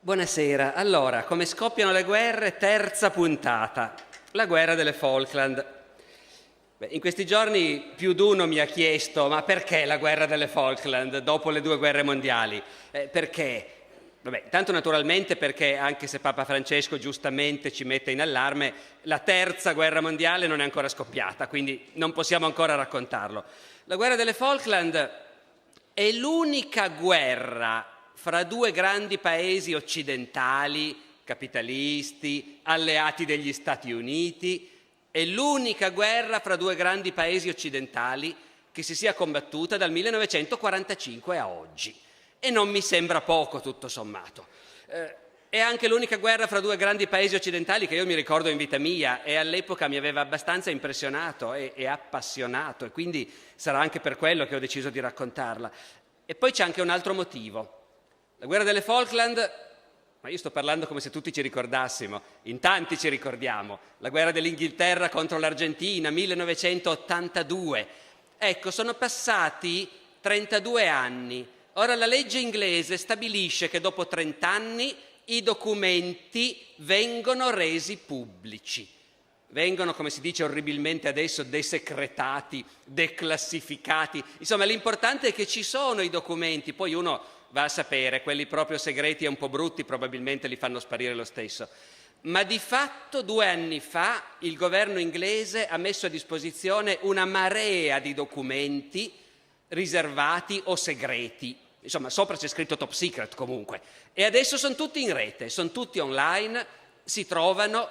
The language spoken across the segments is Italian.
Buonasera. Allora, come scoppiano le guerre? Terza puntata, la guerra delle Falkland. In questi giorni più d'uno mi ha chiesto: ma perché la guerra delle Falkland dopo le 2 guerre mondiali? Perché? Tanto naturalmente perché, anche se Papa Francesco giustamente ci mette in allarme, la terza guerra mondiale non è ancora scoppiata, quindi non possiamo ancora raccontarlo. La guerra delle Falkland è l'unica guerra fra 2 grandi paesi occidentali, capitalisti, alleati degli Stati Uniti. È l'unica guerra fra 2 grandi paesi occidentali che si sia combattuta dal 1945 a oggi. E non mi sembra poco, tutto sommato. È anche l'unica guerra fra 2 grandi paesi occidentali che io mi ricordo in vita mia, e all'epoca mi aveva abbastanza impressionato e appassionato, e quindi sarà anche per quello che ho deciso di raccontarla. E poi c'è anche un altro motivo. La guerra delle Falkland, ma io sto parlando come se tutti ci ricordassimo, in tanti ci ricordiamo, la guerra dell'Inghilterra contro l'Argentina, 1982. Ecco, sono passati 32 anni. Ora la legge inglese stabilisce che dopo 30 anni i documenti vengono resi pubblici. Vengono, come si dice orribilmente adesso, desecretati, declassificati. Insomma, l'importante è che ci sono i documenti, poi uno va a sapere, quelli proprio segreti e un po' brutti probabilmente li fanno sparire lo stesso. Ma di fatto 2 anni fa il governo inglese ha messo a disposizione una marea di documenti riservati o segreti. Insomma, sopra c'è scritto top secret comunque. E adesso sono tutti in rete, sono tutti online, si trovano.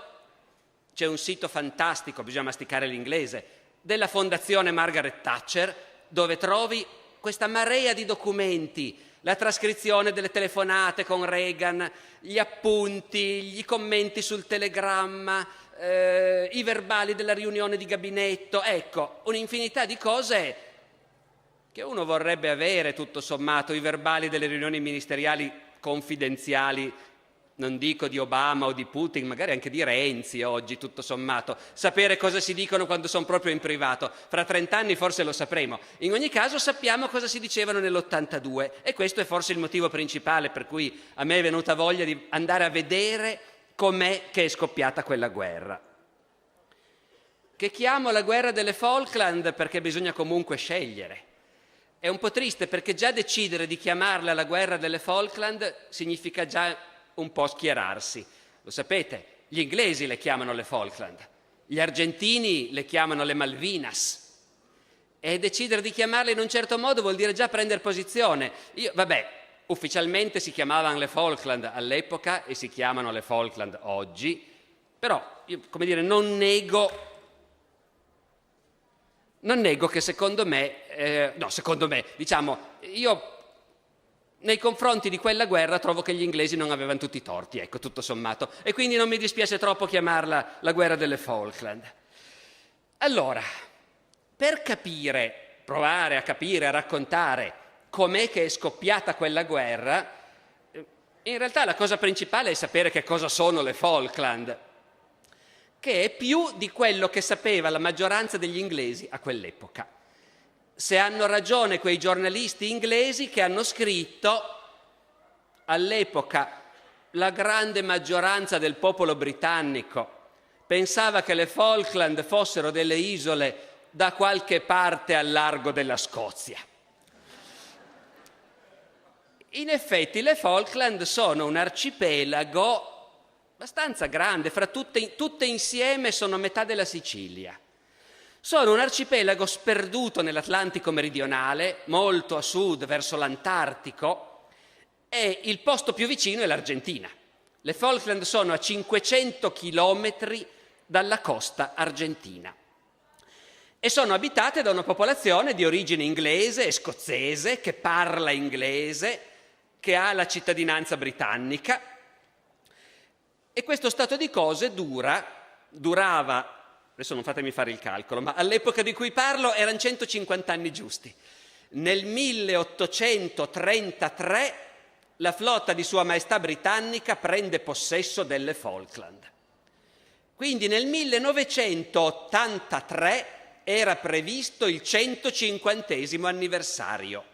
C'è un sito fantastico, bisogna masticare l'inglese, della Fondazione Margaret Thatcher, dove trovi questa marea di documenti, la trascrizione delle telefonate con Reagan, gli appunti, i commenti sul telegramma, i verbali della riunione di gabinetto, ecco, un'infinità di cose che uno vorrebbe avere, tutto sommato, i verbali delle riunioni ministeriali confidenziali, non dico di Obama o di Putin, magari anche di Renzi oggi, tutto sommato. Sapere cosa si dicono quando sono proprio in privato. Fra 30 anni forse lo sapremo. In ogni caso sappiamo cosa si dicevano nell'82, e questo è forse il motivo principale per cui a me è venuta voglia di andare a vedere com'è che è scoppiata quella guerra. Che chiamo la guerra delle Falkland perché bisogna comunque scegliere. È un po' triste perché già decidere di chiamarla la guerra delle Falkland significa già un po' schierarsi. Lo sapete, gli inglesi le chiamano le Falkland, gli argentini le chiamano le Malvinas, e decidere di chiamarle in un certo modo vuol dire già prendere posizione. Ufficialmente si chiamavano le Falkland all'epoca e si chiamano le Falkland oggi, però io, non nego che io nei confronti di quella guerra trovo che gli inglesi non avevano tutti i torti, ecco, tutto sommato, e quindi non mi dispiace troppo chiamarla la guerra delle Falkland. Allora, per provare a capire, a raccontare com'è che è scoppiata quella guerra, in realtà la cosa principale è sapere che cosa sono le Falkland, che è più di quello che sapeva la maggioranza degli inglesi a quell'epoca. Se hanno ragione quei giornalisti inglesi che hanno scritto: all'epoca la grande maggioranza del popolo britannico pensava che le Falkland fossero delle isole da qualche parte al largo della Scozia. In effetti le Falkland sono un arcipelago abbastanza grande, fra tutte insieme sono metà della Sicilia. Sono un arcipelago sperduto nell'Atlantico meridionale, molto a sud verso l'Antartico, e il posto più vicino è l'Argentina. Le Falkland sono a 500 chilometri dalla costa argentina e sono abitate da una popolazione di origine inglese e scozzese, che parla inglese, che ha la cittadinanza britannica, e questo stato di cose durava, adesso non fatemi fare il calcolo, ma all'epoca di cui parlo erano 150 anni giusti. Nel 1833 la flotta di Sua Maestà britannica prende possesso delle Falkland. Quindi nel 1983 era previsto il 150° anniversario.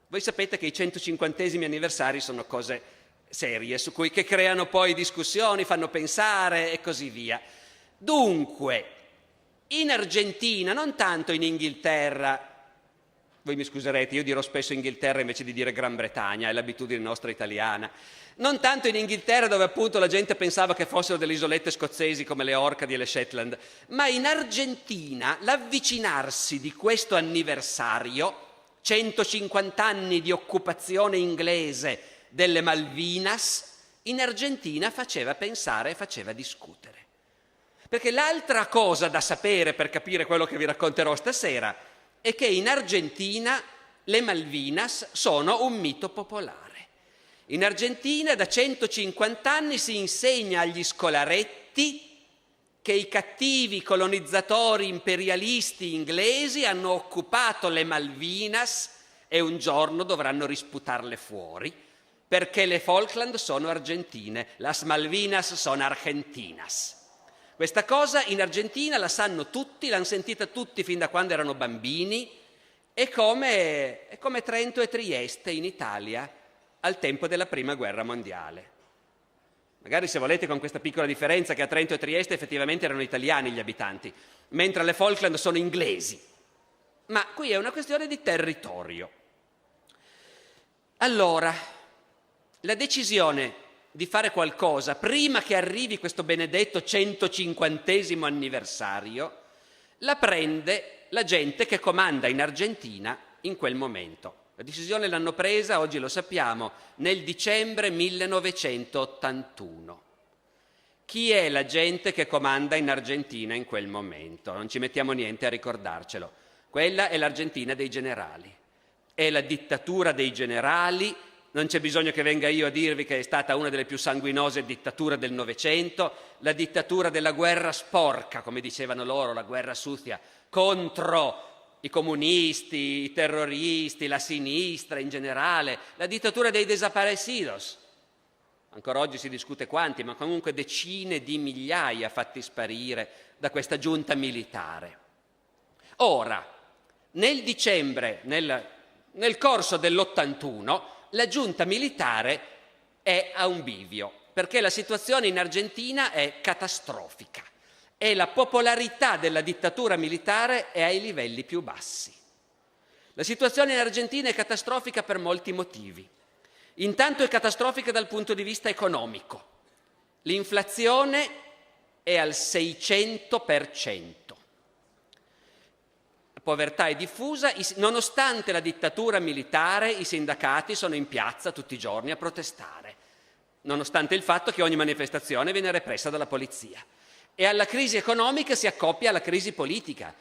Voi sapete che i 150° anniversari sono cose serie che creano poi discussioni, fanno pensare e così via. Dunque, in Argentina, non tanto in Inghilterra, voi mi scuserete, io dirò spesso Inghilterra invece di dire Gran Bretagna, è l'abitudine nostra italiana, non tanto in Inghilterra dove appunto la gente pensava che fossero delle isolette scozzesi come le Orcadi e le Shetland, ma in Argentina l'avvicinarsi di questo anniversario, 150 anni di occupazione inglese delle Malvinas, in Argentina faceva pensare e faceva discutere. Perché l'altra cosa da sapere per capire quello che vi racconterò stasera è che in Argentina le Malvinas sono un mito popolare. In Argentina da 150 anni si insegna agli scolaretti che i cattivi colonizzatori imperialisti inglesi hanno occupato le Malvinas e un giorno dovranno risputarle fuori, perché le Falkland sono argentine, las Malvinas son argentinas. Questa cosa in Argentina la sanno tutti, l'hanno sentita tutti fin da quando erano bambini, è come Trento e Trieste in Italia al tempo della Prima Guerra Mondiale. Magari se volete con questa piccola differenza che a Trento e Trieste effettivamente erano italiani gli abitanti, mentre le Falkland sono inglesi. Ma qui è una questione di territorio. Allora, la decisione di fare qualcosa prima che arrivi questo benedetto 150° anniversario la prende la gente che comanda in Argentina in quel momento. La decisione l'hanno presa, oggi lo sappiamo, nel dicembre 1981. Chi è la gente che comanda in Argentina in quel momento? Non ci mettiamo niente a ricordarcelo. Quella è l'Argentina dei generali. È la dittatura dei generali. Non c'è bisogno che venga io a dirvi che è stata una delle più sanguinose dittature del Novecento, la dittatura della guerra sporca, come dicevano loro, la guerra sucia, contro i comunisti, i terroristi, la sinistra in generale, la dittatura dei desaparecidos. Ancora oggi si discute quanti, ma comunque decine di migliaia fatti sparire da questa giunta militare. Ora, nel dicembre, nel corso dell'81, la giunta militare è a un bivio, perché la situazione in Argentina è catastrofica e la popolarità della dittatura militare è ai livelli più bassi. La situazione in Argentina è catastrofica per molti motivi. Intanto è catastrofica dal punto di vista economico. L'inflazione è al 600%. La povertà è diffusa, nonostante la dittatura militare, i sindacati sono in piazza tutti i giorni a protestare, nonostante il fatto che ogni manifestazione viene repressa dalla polizia. E alla crisi economica si accoppia la crisi politica.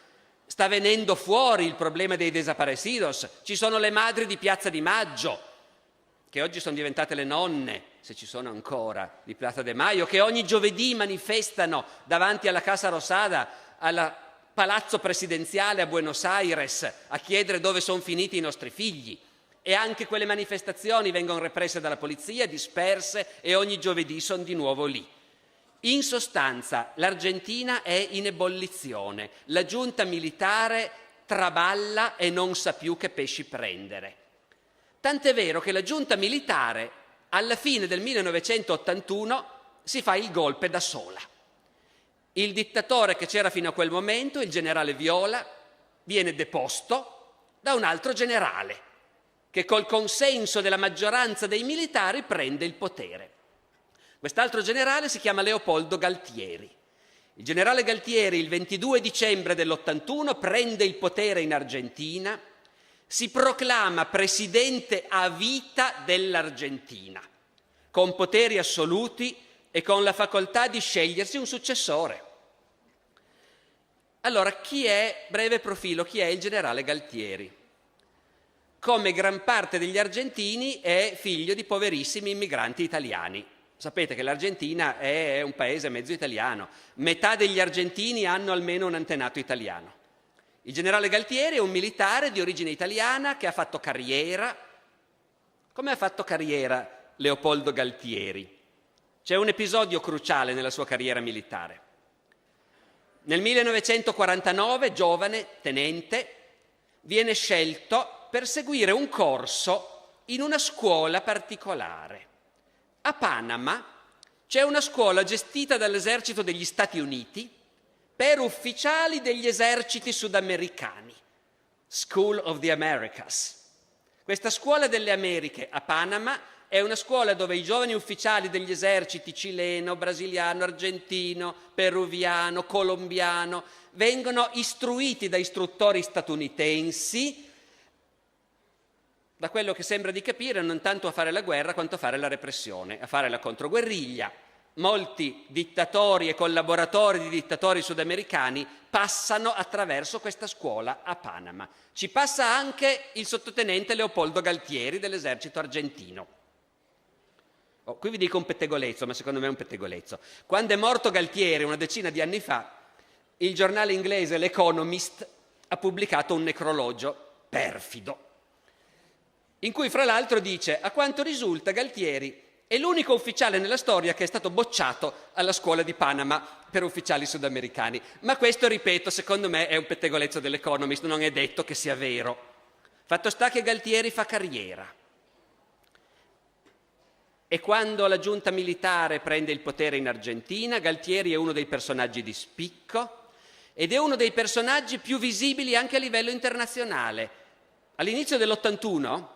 Sta venendo fuori il problema dei desaparecidos. Ci sono le madri di Piazza di Maggio, che oggi sono diventate le nonne, se ci sono ancora, di Piazza de Mayo, che ogni giovedì manifestano davanti alla Casa Rosada, al palazzo presidenziale a Buenos Aires, a chiedere dove sono finiti i nostri figli. E anche quelle manifestazioni vengono represse dalla polizia, disperse, e ogni giovedì sono di nuovo lì. In sostanza, l'Argentina è in ebollizione. La giunta militare traballa e non sa più che pesci prendere. Tant'è vero che la giunta militare, alla fine del 1981, si fa il golpe da sola. Il dittatore che c'era fino a quel momento, il generale Viola, viene deposto da un altro generale, che col consenso della maggioranza dei militari prende il potere. Quest'altro generale si chiama Leopoldo Galtieri. Il generale Galtieri il 22 dicembre dell'81 prende il potere in Argentina, si proclama presidente a vita dell'Argentina, con poteri assoluti e con la facoltà di scegliersi un successore. Allora, breve profilo, chi è il generale Galtieri? Come gran parte degli argentini è figlio di poverissimi immigranti italiani. Sapete che l'Argentina è un paese mezzo italiano, metà degli argentini hanno almeno un antenato italiano. Il generale Galtieri è un militare di origine italiana che ha fatto carriera. Come ha fatto carriera Leopoldo Galtieri? C'è un episodio cruciale nella sua carriera militare. Nel 1949, giovane tenente, viene scelto per seguire un corso in una scuola particolare. A Panama c'è una scuola gestita dall'esercito degli Stati Uniti per ufficiali degli eserciti sudamericani, School of the Americas. Questa scuola delle Americhe a Panama è una scuola dove i giovani ufficiali degli eserciti cileno, brasiliano, argentino, peruviano, colombiano vengono istruiti da istruttori statunitensi, da quello che sembra di capire, non tanto a fare la guerra quanto a fare la repressione, a fare la controguerriglia. Molti dittatori e collaboratori di dittatori sudamericani passano attraverso questa scuola a Panama. Ci passa anche il sottotenente Leopoldo Galtieri dell'esercito argentino. Qui vi dico un pettegolezzo, ma secondo me è un pettegolezzo. Quando è morto Galtieri una decina di anni fa, il giornale inglese L'Economist ha pubblicato un necrologio perfido, in cui fra l'altro dice: a quanto risulta Galtieri è l'unico ufficiale nella storia che è stato bocciato alla scuola di Panama per ufficiali sudamericani. Ma questo, ripeto, secondo me è un pettegolezzo dell'Economist, non è detto che sia vero. Fatto sta che Galtieri fa carriera. E quando la giunta militare prende il potere in Argentina, Galtieri è uno dei personaggi di spicco ed è uno dei personaggi più visibili anche a livello internazionale. All'inizio dell'81,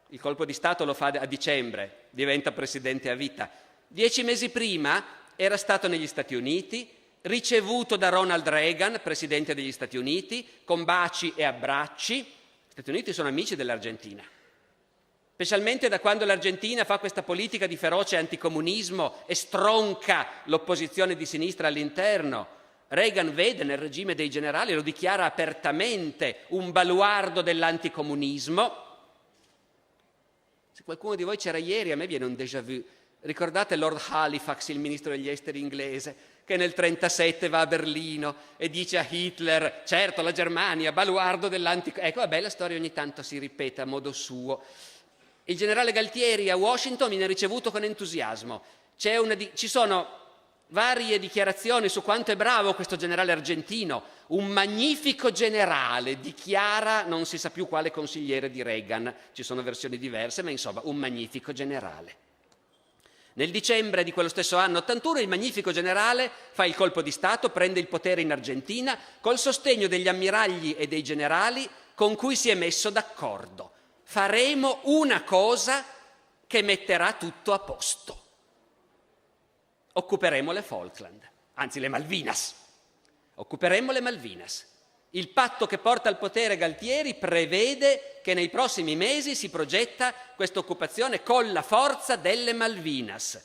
il colpo di Stato lo fa a dicembre, diventa presidente a vita. 10 mesi prima era stato negli Stati Uniti, ricevuto da Ronald Reagan, presidente degli Stati Uniti, con baci e abbracci. Gli Stati Uniti sono amici dell'Argentina, specialmente da quando l'Argentina fa questa politica di feroce anticomunismo e stronca l'opposizione di sinistra all'interno. Reagan vede nel regime dei generali, lo dichiara apertamente, un baluardo dell'anticomunismo. Se qualcuno di voi c'era ieri, a me viene un déjà vu. Ricordate Lord Halifax, il ministro degli esteri inglese, che nel 1937 va a Berlino e dice a Hitler: certo, la Germania, baluardo dell'anticomunismo. Ecco, vabbè, la storia ogni tanto si ripete a modo suo. Il generale Galtieri a Washington viene ricevuto con entusiasmo. Ci sono varie dichiarazioni su quanto è bravo questo generale argentino, un magnifico generale, dichiara non si sa più quale consigliere di Reagan, ci sono versioni diverse, ma insomma un magnifico generale. Nel dicembre di quello stesso anno 81 il magnifico generale fa il colpo di Stato, prende il potere in Argentina col sostegno degli ammiragli e dei generali con cui si è messo d'accordo. Faremo una cosa che metterà tutto a posto. Occuperemo le Falkland, anzi le Malvinas. Occuperemo le Malvinas. Il patto che porta al potere Galtieri prevede che nei prossimi mesi si progetta questa occupazione con la forza delle Malvinas.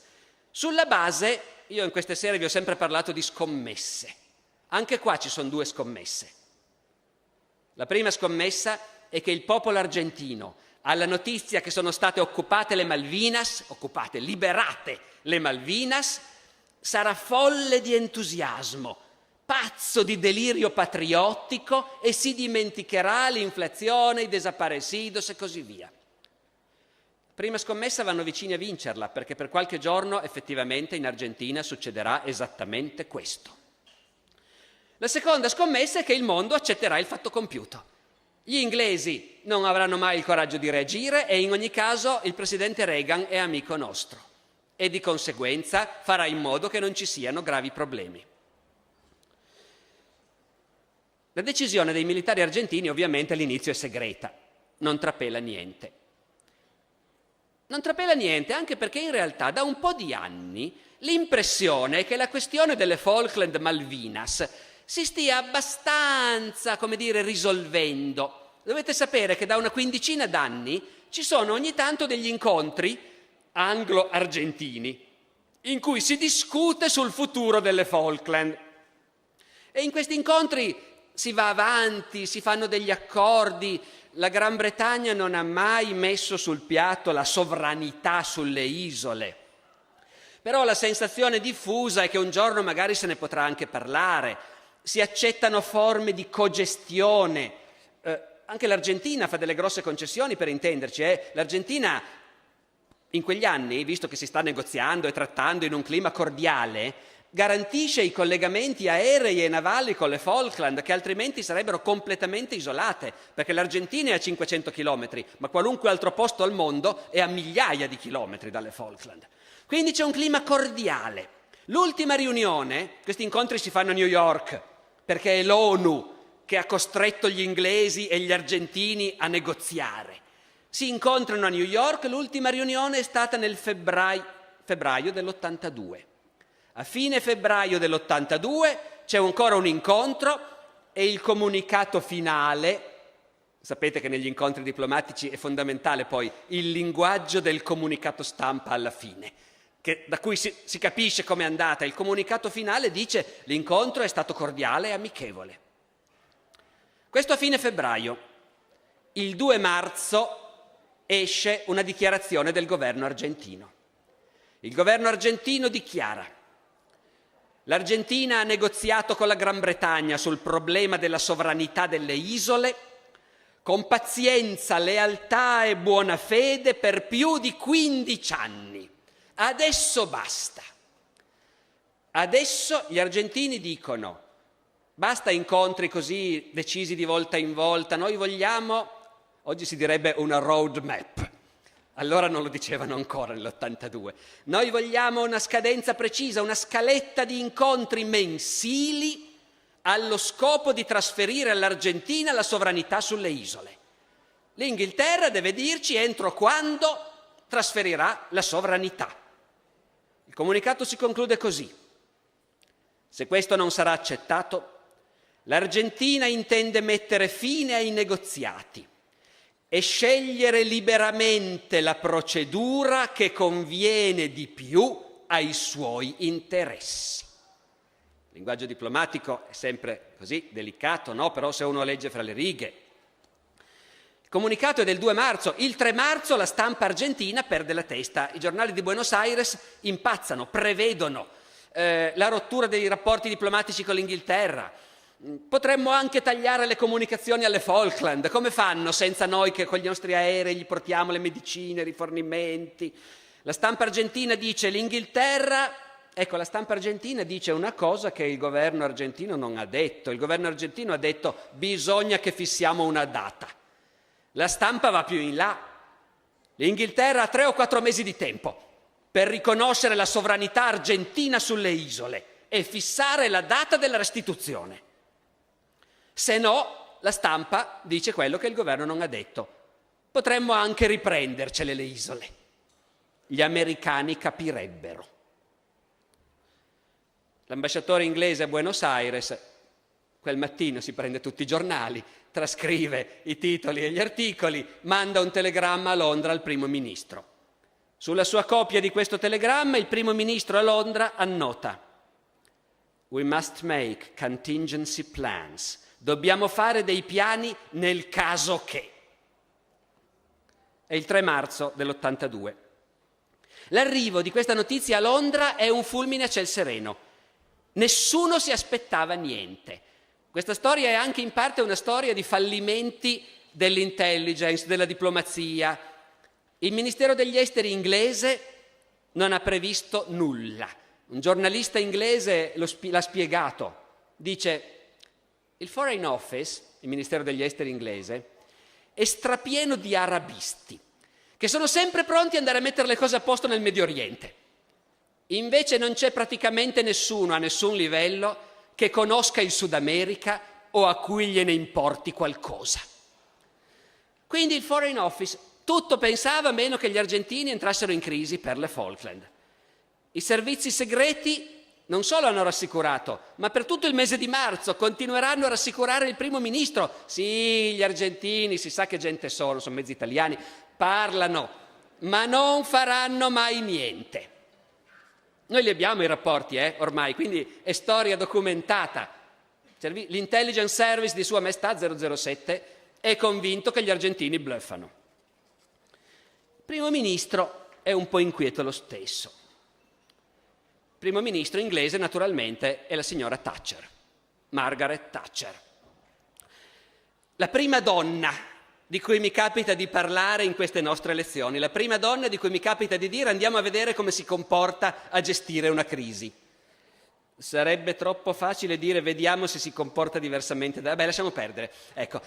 Sulla base, io in queste serie vi ho sempre parlato di scommesse. Anche qua ci sono due scommesse. La prima scommessa è che il popolo argentino, alla notizia che sono state occupate le Malvinas, liberate le Malvinas, sarà folle di entusiasmo, pazzo di delirio patriottico e si dimenticherà l'inflazione, i desaparecidos e così via. Prima scommessa vanno vicini a vincerla, perché per qualche giorno effettivamente in Argentina succederà esattamente questo. La seconda scommessa è che il mondo accetterà il fatto compiuto. Gli inglesi non avranno mai il coraggio di reagire e in ogni caso il presidente Reagan è amico nostro e di conseguenza farà in modo che non ci siano gravi problemi. La decisione dei militari argentini ovviamente all'inizio è segreta, non trapela niente. Non trapela niente anche perché in realtà da un po' di anni l'impressione è che la questione delle Falkland Malvinas si stia abbastanza, risolvendo. Dovete sapere che da una quindicina d'anni ci sono ogni tanto degli incontri anglo-argentini in cui si discute sul futuro delle Falkland. E in questi incontri si va avanti, si fanno degli accordi. La Gran Bretagna non ha mai messo sul piatto la sovranità sulle isole. Però la sensazione diffusa è che un giorno magari se ne potrà anche parlare. Si accettano forme di cogestione. Anche l'Argentina fa delle grosse concessioni, per intenderci. L'Argentina in quegli anni, visto che si sta negoziando e trattando in un clima cordiale, garantisce i collegamenti aerei e navali con le Falkland, che altrimenti sarebbero completamente isolate, perché l'Argentina è a 500 chilometri, ma qualunque altro posto al mondo è a migliaia di chilometri dalle Falkland. Quindi c'è un clima cordiale. L'ultima riunione, questi incontri si fanno a New York, perché è l'ONU che ha costretto gli inglesi e gli argentini a negoziare. Si incontrano a New York, l'ultima riunione è stata nel febbraio dell'82. A fine febbraio dell'82 c'è ancora un incontro e il comunicato finale. Sapete che negli incontri diplomatici è fondamentale poi il linguaggio del comunicato stampa alla fine, da cui si capisce com'è andata. Il comunicato finale dice: l'incontro è stato cordiale e amichevole. Questo a fine febbraio. Il 2 marzo esce una dichiarazione del governo argentino. Il governo argentino dichiara: l'Argentina ha negoziato con la Gran Bretagna sul problema della sovranità delle isole con pazienza, lealtà e buona fede per più di 15 anni. Adesso basta. Adesso gli argentini dicono: basta incontri così decisi di volta in volta, noi vogliamo, oggi si direbbe una road map. Allora non lo dicevano ancora nell'82. Noi vogliamo una scadenza precisa, una scaletta di incontri mensili allo scopo di trasferire all'Argentina la sovranità sulle isole. L'Inghilterra deve dirci entro quando trasferirà la sovranità. Il comunicato si conclude così: se questo non sarà accettato, l'Argentina intende mettere fine ai negoziati e scegliere liberamente la procedura che conviene di più ai suoi interessi. Il linguaggio diplomatico è sempre così delicato, no? Però se uno legge fra le righe. Il comunicato è del 2 marzo. Il 3 marzo la stampa argentina perde la testa. I giornali di Buenos Aires impazzano, prevedono la rottura dei rapporti diplomatici con l'Inghilterra. Potremmo anche tagliare le comunicazioni alle Falkland. Come fanno senza noi che con gli nostri aerei gli portiamo le medicine, i rifornimenti? La stampa argentina dice la stampa argentina dice una cosa che il governo argentino non ha detto. Il governo argentino ha detto: bisogna che fissiamo una data. La stampa va più in là. L'Inghilterra ha 3 o 4 mesi di tempo per riconoscere la sovranità argentina sulle isole e fissare la data della restituzione. Se no, la stampa dice quello che il governo non ha detto: potremmo anche riprendercele le isole. Gli americani capirebbero. L'ambasciatore inglese a Buenos Aires quel mattino si prende tutti i giornali, trascrive i titoli e gli articoli, manda un telegramma a Londra al primo ministro. Sulla sua copia di questo telegramma il primo ministro a Londra annota: We must make contingency plans. Dobbiamo fare dei piani nel caso che. È il 3 marzo dell'82. L'arrivo di questa notizia a Londra è un fulmine a ciel sereno. Nessuno si aspettava niente. Questa storia è anche in parte una storia di fallimenti dell'intelligence, della diplomazia. Il Ministero degli Esteri inglese non ha previsto nulla. Un giornalista inglese l'ha spiegato. Dice: il Foreign Office, il Ministero degli Esteri inglese, è strapieno di arabisti che sono sempre pronti ad andare a mettere le cose a posto nel Medio Oriente. Invece non c'è praticamente nessuno a nessun livello che conosca il Sud America o a cui gliene importi qualcosa. Quindi il Foreign Office tutto pensava meno che gli argentini entrassero in crisi per le Falkland. I servizi segreti non solo hanno rassicurato, ma per tutto il mese di marzo continueranno a rassicurare il primo ministro. Sì, gli argentini, si sa che gente sono mezzi italiani, parlano, ma non faranno mai niente. Noi li abbiamo i rapporti, ormai, quindi è storia documentata. L'intelligence service di Sua Maestà 007 è convinto che gli argentini bluffano. Il primo ministro è un po' inquieto lo stesso. Il primo ministro inglese, naturalmente, è la signora Thatcher, Margaret Thatcher. La prima donna di cui mi capita di parlare in queste nostre lezioni, la prima donna di cui mi capita di dire: andiamo a vedere come si comporta a gestire una crisi. Sarebbe troppo facile dire vediamo se si comporta diversamente. Beh, lasciamo perdere. Ecco,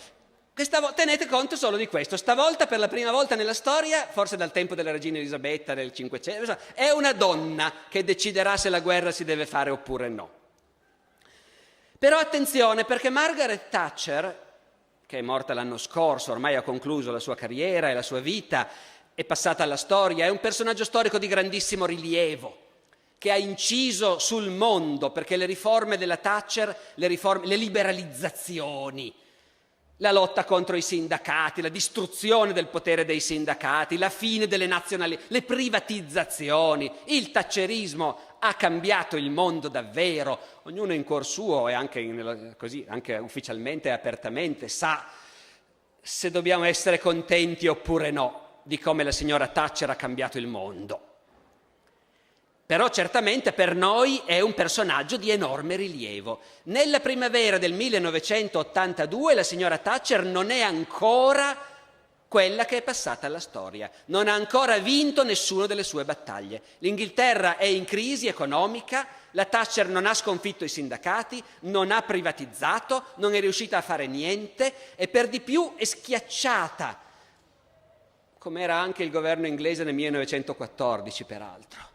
tenete conto solo di questo. Stavolta, per la prima volta nella storia, forse dal tempo della regina Elisabetta del Cinquecento, è una donna che deciderà se la guerra si deve fare oppure no. Però attenzione, perché Margaret Thatcher, che è morta l'anno scorso, ormai ha concluso la sua carriera e la sua vita, è passata alla storia, è un personaggio storico di grandissimo rilievo, che ha inciso sul mondo, perché le riforme della Thatcher, le liberalizzazioni, la lotta contro i sindacati, la distruzione del potere dei sindacati, la fine delle nazionalità, le privatizzazioni, il thatcherismo ha cambiato il mondo davvero. Ognuno in cuor suo e anche, così, anche ufficialmente e apertamente sa se dobbiamo essere contenti oppure no di come la signora Thatcher ha cambiato il mondo. Però certamente per noi è un personaggio di enorme rilievo. Nella primavera del 1982 la signora Thatcher non è ancora quella che è passata alla storia, non ha ancora vinto nessuna delle sue battaglie. L'Inghilterra è in crisi economica, la Thatcher non ha sconfitto i sindacati, non ha privatizzato, non è riuscita a fare niente e per di più è schiacciata, come era anche il governo inglese nel 1914 peraltro,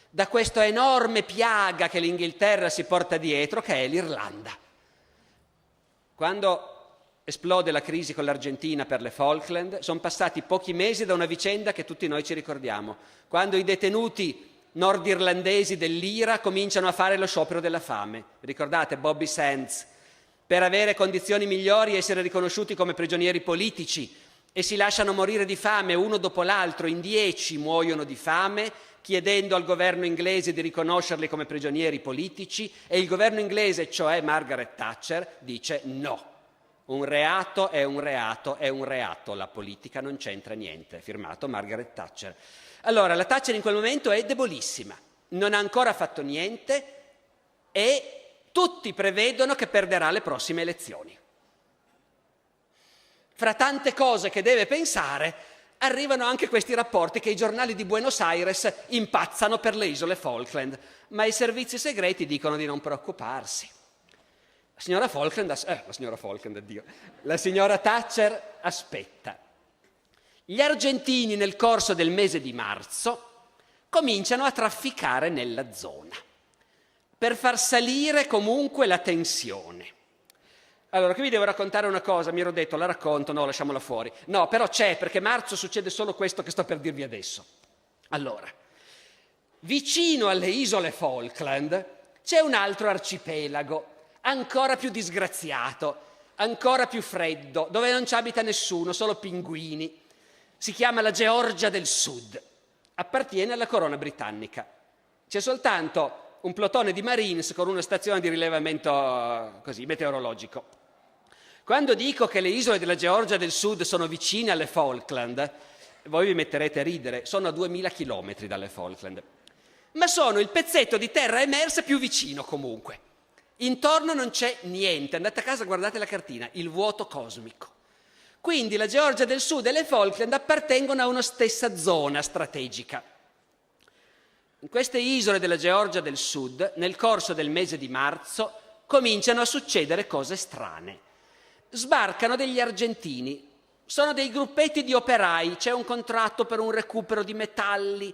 da questa enorme piaga che l'Inghilterra si porta dietro, che è l'Irlanda. Quando esplode la crisi con l'Argentina per le Falkland, sono passati pochi mesi da una vicenda che tutti noi ci ricordiamo, quando i detenuti nordirlandesi dell'IRA cominciano a fare lo sciopero della fame. Ricordate Bobby Sands? Per avere condizioni migliori, essere riconosciuti come prigionieri politici, e si lasciano morire di fame uno dopo l'altro, in 10 muoiono di fame, chiedendo al governo inglese di riconoscerli come prigionieri politici, e il governo inglese, cioè Margaret Thatcher, dice no. Un reato è un reato è un reato, la politica non c'entra niente. Firmato Margaret Thatcher. Allora, la Thatcher in quel momento è debolissima, non ha ancora fatto niente e tutti prevedono che perderà le prossime elezioni. Fra tante cose che deve pensare, arrivano anche questi rapporti che i giornali di Buenos Aires impazzano per le isole Falkland, ma i servizi segreti dicono di non preoccuparsi. La signora Thatcher aspetta. Gli argentini nel corso del mese di marzo cominciano a trafficare nella zona per far salire comunque la tensione. Allora, qui vi devo raccontare una cosa, mi ero detto, la racconto, no, lasciamola fuori. No, però c'è, perché marzo succede solo questo che sto per dirvi adesso. Allora, vicino alle isole Falkland c'è un altro arcipelago, ancora più disgraziato, ancora più freddo, dove non ci abita nessuno, solo pinguini. Si chiama la Georgia del Sud, appartiene alla corona britannica. C'è soltanto un plotone di Marines con una stazione di rilevamento così, meteorologico. Quando dico che le isole della Georgia del Sud sono vicine alle Falkland, voi vi metterete a ridere, sono a 2000 chilometri dalle Falkland, ma sono il pezzetto di terra emersa più vicino comunque. Intorno non c'è niente, andate a casa, guardate la cartina, il vuoto cosmico. Quindi la Georgia del Sud e le Falkland appartengono a una stessa zona strategica. In queste isole della Georgia del Sud, nel corso del mese di marzo, cominciano a succedere cose strane. Sbarcano degli argentini, sono dei gruppetti di operai, c'è un contratto per un recupero di metalli,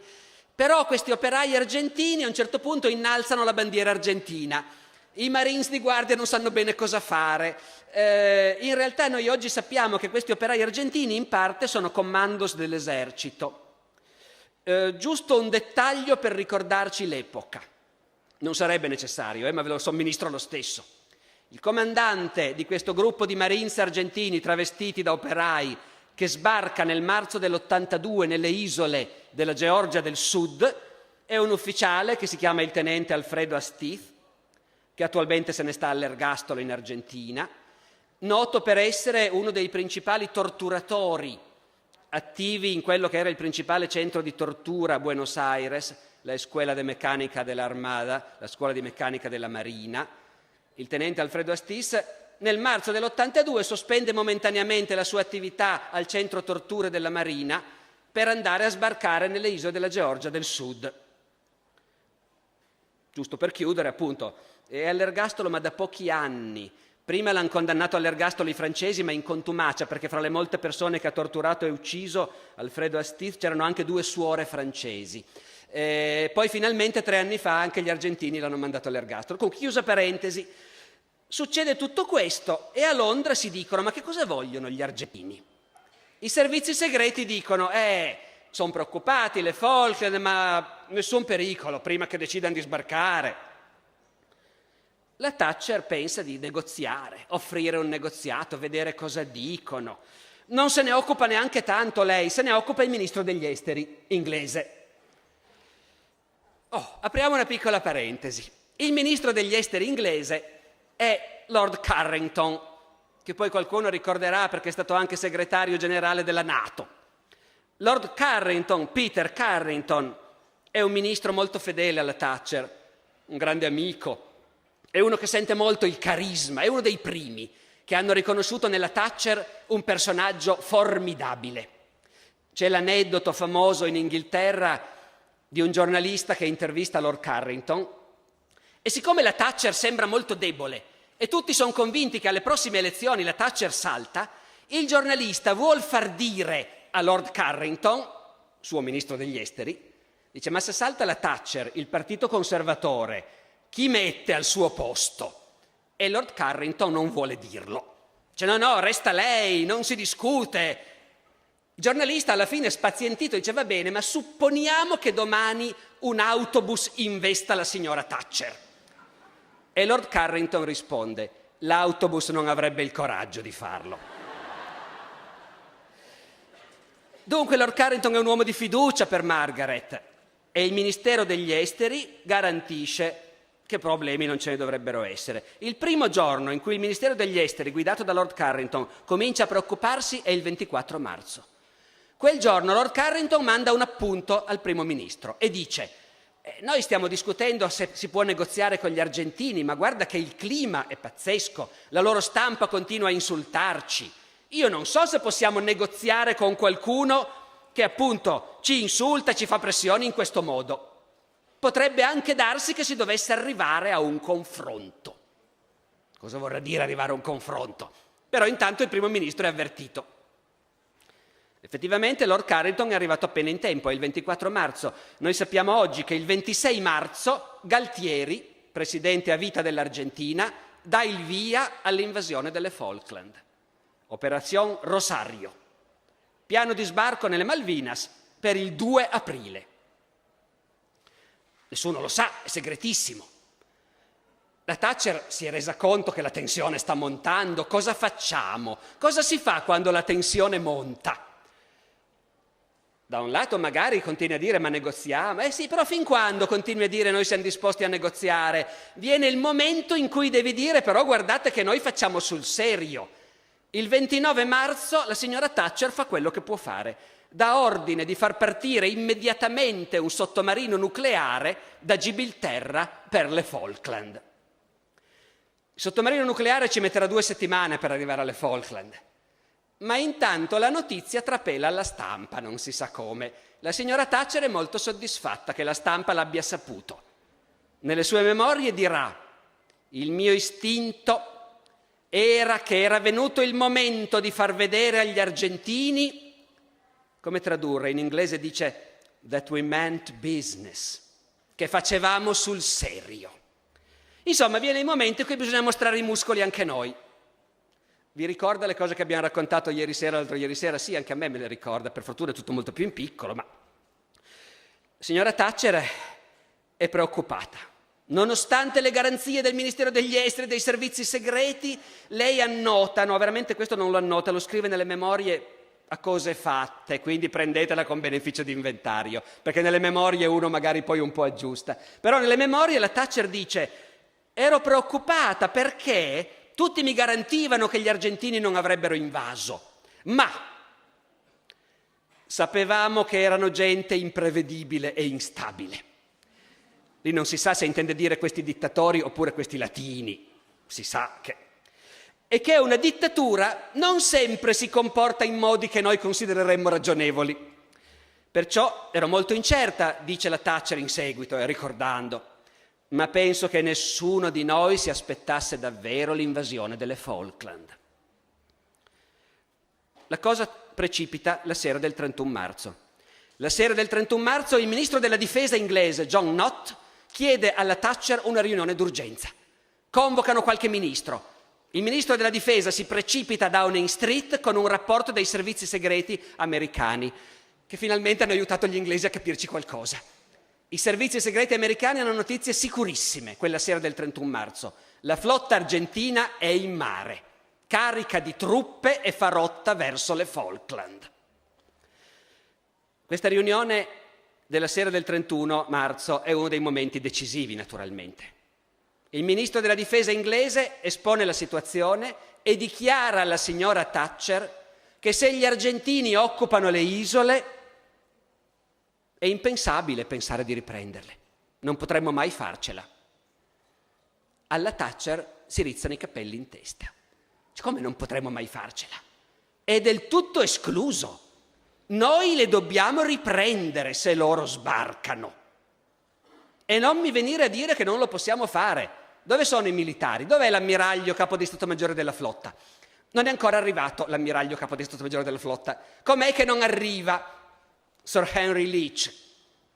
però questi operai argentini a un certo punto innalzano la bandiera argentina. I Marines di guardia non sanno bene cosa fare. In realtà noi oggi sappiamo che questi operai argentini in parte sono commandos dell'esercito. Giusto un dettaglio per ricordarci l'epoca. Non sarebbe necessario, ma ve lo somministro lo stesso. Il comandante di questo gruppo di Marines argentini travestiti da operai che sbarca nel marzo dell'82 nelle isole della Georgia del Sud è un ufficiale che si chiama il tenente Alfredo Astiz, che attualmente se ne sta all'ergastolo in Argentina, noto per essere uno dei principali torturatori attivi in quello che era il principale centro di tortura a Buenos Aires, la Escuela de Mecánica de la Armada, la scuola di meccanica della Marina. Il tenente Alfredo Astiz nel marzo dell'82 sospende momentaneamente la sua attività al centro torture della Marina per andare a sbarcare nelle isole della Georgia del Sud. giusto per chiudere, appunto, è all'ergastolo ma da pochi anni. Prima l'hanno condannato all'ergastolo i francesi, ma in contumacia, perché fra le molte persone che ha torturato e ucciso Alfredo Astiz c'erano anche 2 suore francesi. Poi finalmente 3 anni fa anche gli argentini l'hanno mandato all'ergastolo. Con chiusa parentesi, succede tutto questo e a Londra si dicono: ma che cosa vogliono gli argentini? I servizi segreti dicono: sono preoccupati le Falkland, ma nessun pericolo prima che decidano di sbarcare. La Thatcher pensa di negoziare, offrire un negoziato, vedere cosa dicono. Non se ne occupa neanche tanto lei, se ne occupa il ministro degli esteri inglese. Apriamo una piccola parentesi. Il ministro degli esteri inglese è Lord Carrington, che poi qualcuno ricorderà perché è stato anche segretario generale della NATO. Lord Carrington, Peter Carrington, è un ministro molto fedele alla Thatcher, un grande amico, è uno che sente molto il carisma, è uno dei primi che hanno riconosciuto nella Thatcher un personaggio formidabile. C'è l'aneddoto famoso in Inghilterra di un giornalista che intervista Lord Carrington e siccome la Thatcher sembra molto debole e tutti sono convinti che alle prossime elezioni la Thatcher salta, il giornalista vuol far dire a Lord Carrington, suo ministro degli esteri, dice: ma se salta la Thatcher, il partito conservatore, chi mette al suo posto? E Lord Carrington non vuole dirlo. Dice: no, resta lei, non si discute. Il giornalista alla fine spazientito dice: va bene, ma supponiamo che domani un autobus investa la signora Thatcher. E Lord Carrington risponde: l'autobus non avrebbe il coraggio di farlo. Dunque Lord Carrington è un uomo di fiducia per Margaret e il Ministero degli Esteri garantisce che problemi non ce ne dovrebbero essere. Il primo giorno in cui il Ministero degli Esteri, guidato da Lord Carrington, comincia a preoccuparsi è il 24 marzo. Quel giorno Lord Carrington manda un appunto al primo ministro e dice: noi stiamo discutendo se si può negoziare con gli argentini, ma guarda che il clima è pazzesco, la loro stampa continua a insultarci. Io non so se possiamo negoziare con qualcuno che appunto ci insulta, ci fa pressioni in questo modo. Potrebbe anche darsi che si dovesse arrivare a un confronto. Cosa vorrà dire arrivare a un confronto? Però intanto il primo ministro è avvertito. Effettivamente Lord Carrington è arrivato appena in tempo, è il 24 marzo. Noi sappiamo oggi che il 26 marzo Galtieri, presidente a vita dell'Argentina, dà il via all'invasione delle Falkland. Operazione Rosario. Piano di sbarco nelle Malvinas per il 2 aprile. Nessuno lo sa, è segretissimo. La Thatcher si è resa conto che la tensione sta montando. Cosa facciamo? Cosa si fa quando la tensione monta? Da un lato magari continui a dire ma negoziamo. Sì, però fin quando continui a dire noi siamo disposti a negoziare? Viene il momento in cui devi dire però guardate che noi facciamo sul serio. Il 29 marzo la signora Thatcher fa quello che può fare. Dà ordine di far partire immediatamente un sottomarino nucleare da Gibilterra per le Falkland. Il sottomarino nucleare ci metterà 2 settimane per arrivare alle Falkland. Ma intanto la notizia trapela alla stampa, non si sa come. La signora Thatcher è molto soddisfatta che la stampa l'abbia saputo. Nelle sue memorie dirà: il mio istinto era che era venuto il momento di far vedere agli argentini. Come tradurre? In inglese dice that we meant business, che facevamo sul serio. Insomma, viene il momento in cui bisogna mostrare i muscoli anche noi. Vi ricorda le cose che abbiamo raccontato ieri sera, l'altro ieri sera? Sì, anche a me le ricorda, per fortuna è tutto molto più in piccolo, ma signora Thatcher è preoccupata. Nonostante le garanzie del Ministero degli Esteri e dei servizi segreti, lei annota, no, veramente questo non lo annota, lo scrive nelle memorie a cose fatte, quindi prendetela con beneficio di inventario, perché nelle memorie uno magari poi un po' aggiusta. Però nelle memorie la Thatcher dice: ero preoccupata perché tutti mi garantivano che gli argentini non avrebbero invaso, ma sapevamo che erano gente imprevedibile e instabile. Lì non si sa se intende dire questi dittatori oppure questi latini, si sa che... E che una dittatura non sempre si comporta in modi che noi considereremmo ragionevoli. Perciò ero molto incerta, dice la Thatcher in seguito, ricordando. ma penso che nessuno di noi si aspettasse davvero l'invasione delle Falkland. La cosa precipita la sera del 31 marzo. La sera del 31 marzo il ministro della difesa inglese, John Nott, chiede alla Thatcher una riunione d'urgenza. Convocano qualche ministro. Il ministro della difesa si precipita a Downing Street con un rapporto dei servizi segreti americani, che finalmente hanno aiutato gli inglesi a capirci qualcosa. I servizi segreti americani hanno notizie sicurissime quella sera del 31 marzo. La flotta argentina è in mare, carica di truppe e fa rotta verso le Falkland. Questa riunione della sera del 31 marzo è uno dei momenti decisivi, naturalmente. Il ministro della difesa inglese espone la situazione e dichiara alla signora Thatcher che se gli argentini occupano le isole è impensabile pensare di riprenderle. Non potremmo mai farcela. Alla Thatcher si rizzano i capelli in testa. Come non potremmo mai farcela? È del tutto escluso. Noi le dobbiamo riprendere se loro sbarcano. E non mi venire a dire che non lo possiamo fare. Dove sono i militari? Dov'è l'ammiraglio capo di Stato Maggiore della flotta? Non è ancora arrivato l'ammiraglio capo di Stato Maggiore della flotta. Com'è che non arriva Sir Henry Leach,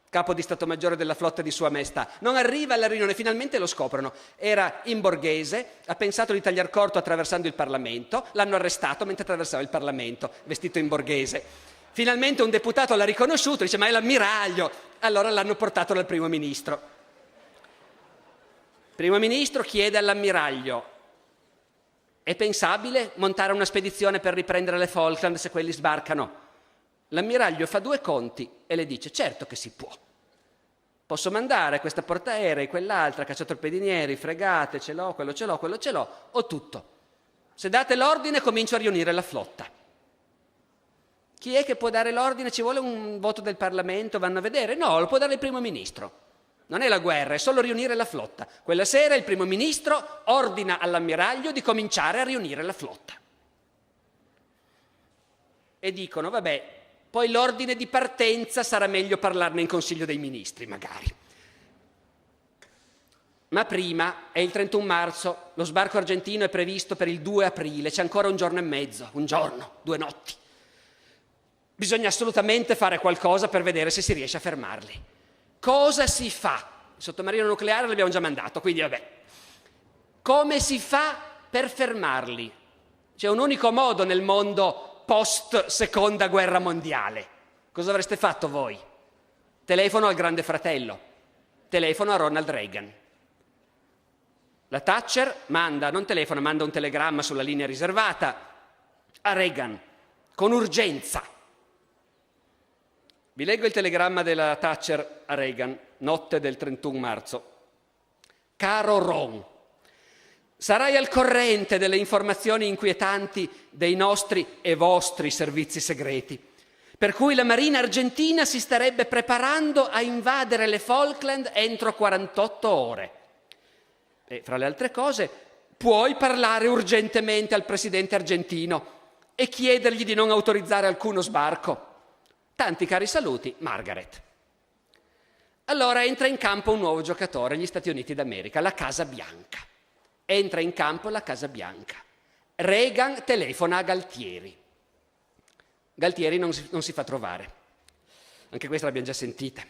capo di Stato Maggiore della flotta di Sua Maestà? Non arriva alla riunione, finalmente lo scoprono. Era in borghese, ha pensato di tagliar corto attraversando il Parlamento, l'hanno arrestato mentre attraversava il Parlamento, vestito in borghese. Finalmente un deputato l'ha riconosciuto, dice ma è l'ammiraglio, allora l'hanno portato dal primo ministro. Il primo ministro chiede all'ammiraglio: è pensabile montare una spedizione per riprendere le Falkland se quelli sbarcano? L'ammiraglio fa due conti e le dice: certo che si può. Posso mandare questa portaerei, quell'altra, cacciatorpedinieri, fregate, ce l'ho, quello ce l'ho, quello ce l'ho, ho tutto. Se date l'ordine comincio a riunire la flotta. Chi è che può dare l'ordine? Ci vuole un voto del Parlamento, vanno a vedere? No, lo può dare il primo ministro. Non è la guerra, è solo riunire la flotta. Quella sera il primo ministro ordina all'ammiraglio di cominciare a riunire la flotta. E dicono: vabbè, poi l'ordine di partenza sarà meglio parlarne in Consiglio dei Ministri, magari. Ma prima è il 31 marzo, lo sbarco argentino è previsto per il 2 aprile, c'è ancora un giorno e mezzo, un giorno, 2 notti. Bisogna assolutamente fare qualcosa per vedere se si riesce a fermarli. Cosa si fa? Il sottomarino nucleare l'abbiamo già mandato, quindi vabbè. Come si fa per fermarli? C'è un unico modo nel mondo post seconda guerra mondiale. Cosa avreste fatto voi? Telefono al grande fratello, telefono a Ronald Reagan. La Thatcher manda un telegramma sulla linea riservata a Reagan con urgenza. Vi leggo il telegramma della Thatcher a Reagan, notte del 31 marzo. Caro Ron, sarai al corrente delle informazioni inquietanti dei nostri e vostri servizi segreti, per cui la Marina argentina si starebbe preparando a invadere le Falkland entro 48 ore. E, fra le altre cose, puoi parlare urgentemente al presidente argentino e chiedergli di non autorizzare alcuno sbarco. Tanti cari saluti, Margaret. Allora entra in campo un nuovo giocatore, gli Stati Uniti d'America, la Casa Bianca. Entra in campo la Casa Bianca. Reagan telefona a Galtieri. Galtieri non si fa trovare. Anche questa l'abbiamo già sentita.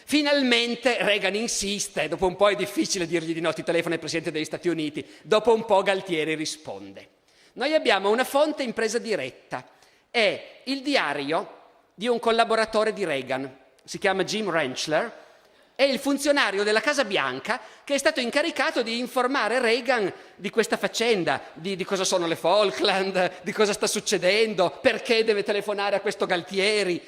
Finalmente Reagan insiste, dopo un po' è difficile dirgli di no, ti telefona il Presidente degli Stati Uniti, dopo un po' Galtieri risponde. Noi abbiamo una fonte in presa diretta, è il diario di un collaboratore di Reagan, si chiama Jim Rentschler, è il funzionario della Casa Bianca che è stato incaricato di informare Reagan di questa faccenda, di cosa sono le Falkland, di cosa sta succedendo, perché deve telefonare a questo Galtieri.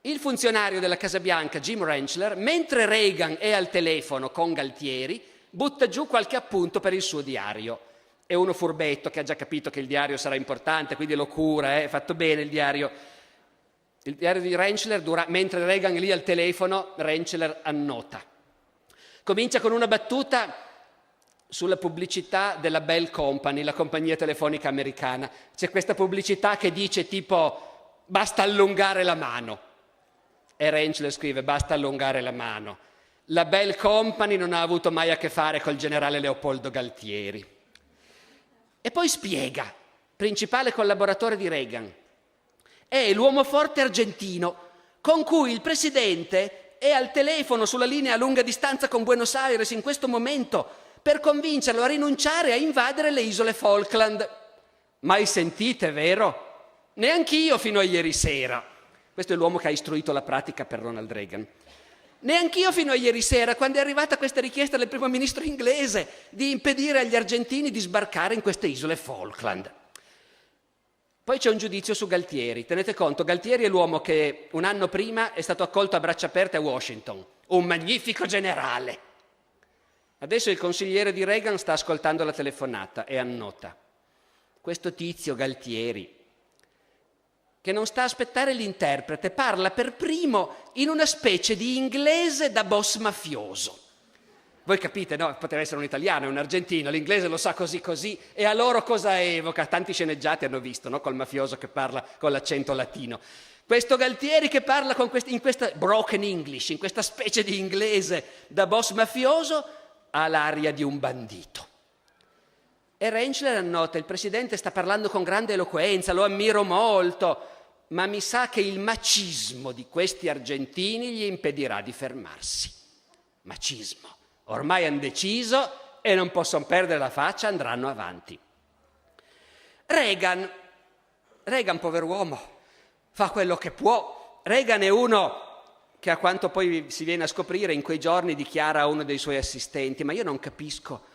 Il funzionario della Casa Bianca, Jim Rentschler, mentre Reagan è al telefono con Galtieri, butta giù qualche appunto per il suo diario. È uno furbetto che ha già capito che il diario sarà importante, quindi lo cura, è fatto bene il diario. Il diario di Rentschler mentre Reagan è lì al telefono, Rentschler annota. Comincia con una battuta sulla pubblicità della Bell Company, la compagnia telefonica americana. C'è questa pubblicità che dice tipo basta allungare la mano. E Rentschler scrive basta allungare la mano. La Bell Company non ha avuto mai a che fare col generale Leopoldo Galtieri. E poi spiega, principale collaboratore di Reagan, è l'uomo forte argentino con cui il presidente è al telefono sulla linea a lunga distanza con Buenos Aires in questo momento per convincerlo a rinunciare a invadere le isole Falkland. Mai sentite, vero? Neanch'io fino a ieri sera. Questo è l'uomo che ha istruito la pratica per Ronald Reagan. Neanch'io fino a ieri sera, quando è arrivata questa richiesta del primo ministro inglese di impedire agli argentini di sbarcare in queste isole Falkland. Poi c'è un giudizio su Galtieri. Tenete conto, Galtieri è l'uomo che un anno prima è stato accolto a braccia aperte a Washington, un magnifico generale. Adesso il consigliere di Reagan sta ascoltando la telefonata e annota. Questo tizio Galtieri, che non sta a aspettare l'interprete, parla per primo in una specie di inglese da boss mafioso. Voi capite, no? Poteva essere un italiano, un argentino, l'inglese lo sa così così, e a loro cosa evoca? Tanti sceneggiati hanno visto, no? Col mafioso che parla con l'accento latino. Questo Galtieri che parla in questa broken English, in questa specie di inglese da boss mafioso, ha l'aria di un bandito. E Rentschler annota, il presidente sta parlando con grande eloquenza, lo ammiro molto, ma mi sa che il macismo di questi argentini gli impedirà di fermarsi. Macismo. Ormai hanno deciso e non possono perdere la faccia, andranno avanti. Reagan, pover'uomo, fa quello che può. Reagan è uno che, a quanto poi si viene a scoprire, in quei giorni dichiara a uno dei suoi assistenti: ma io non capisco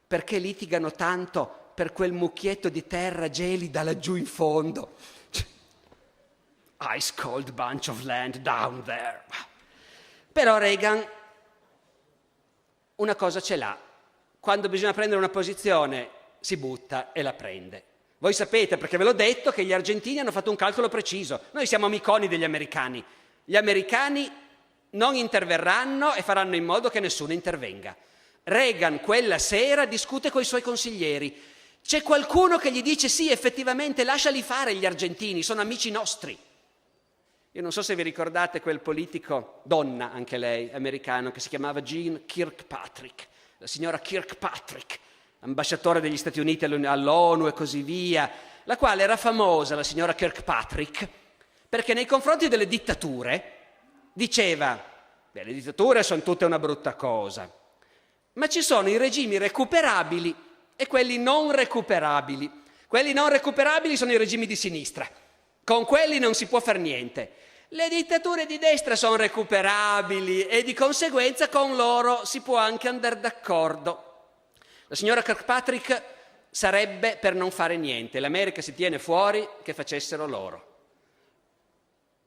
perché litigano tanto per quel mucchietto di terra gelida laggiù in fondo. Ice cold bunch of land down there. Però Reagan una cosa ce l'ha. Quando bisogna prendere una posizione si butta e la prende. Voi sapete, perché ve l'ho detto, che gli argentini hanno fatto un calcolo preciso. Noi siamo amiconi degli americani. Gli americani non interverranno e faranno in modo che nessuno intervenga. Reagan quella sera discute coi suoi consiglieri. C'è qualcuno che gli dice: sì, effettivamente, lasciali fare gli argentini, sono amici nostri. Io non so se vi ricordate quel politico, donna anche lei, americano, che si chiamava Jean Kirkpatrick, la signora Kirkpatrick, ambasciatore degli Stati Uniti all'ONU e così via, la quale era famosa, la signora Kirkpatrick, perché nei confronti delle dittature diceva: beh, le dittature sono tutte una brutta cosa, ma ci sono i regimi recuperabili e quelli non recuperabili. Quelli non recuperabili sono i regimi di sinistra. Con quelli non si può far niente. Le dittature di destra sono recuperabili e di conseguenza con loro si può anche andare d'accordo. La signora Kirkpatrick sarebbe per non fare niente. L'America si tiene fuori, che facessero loro.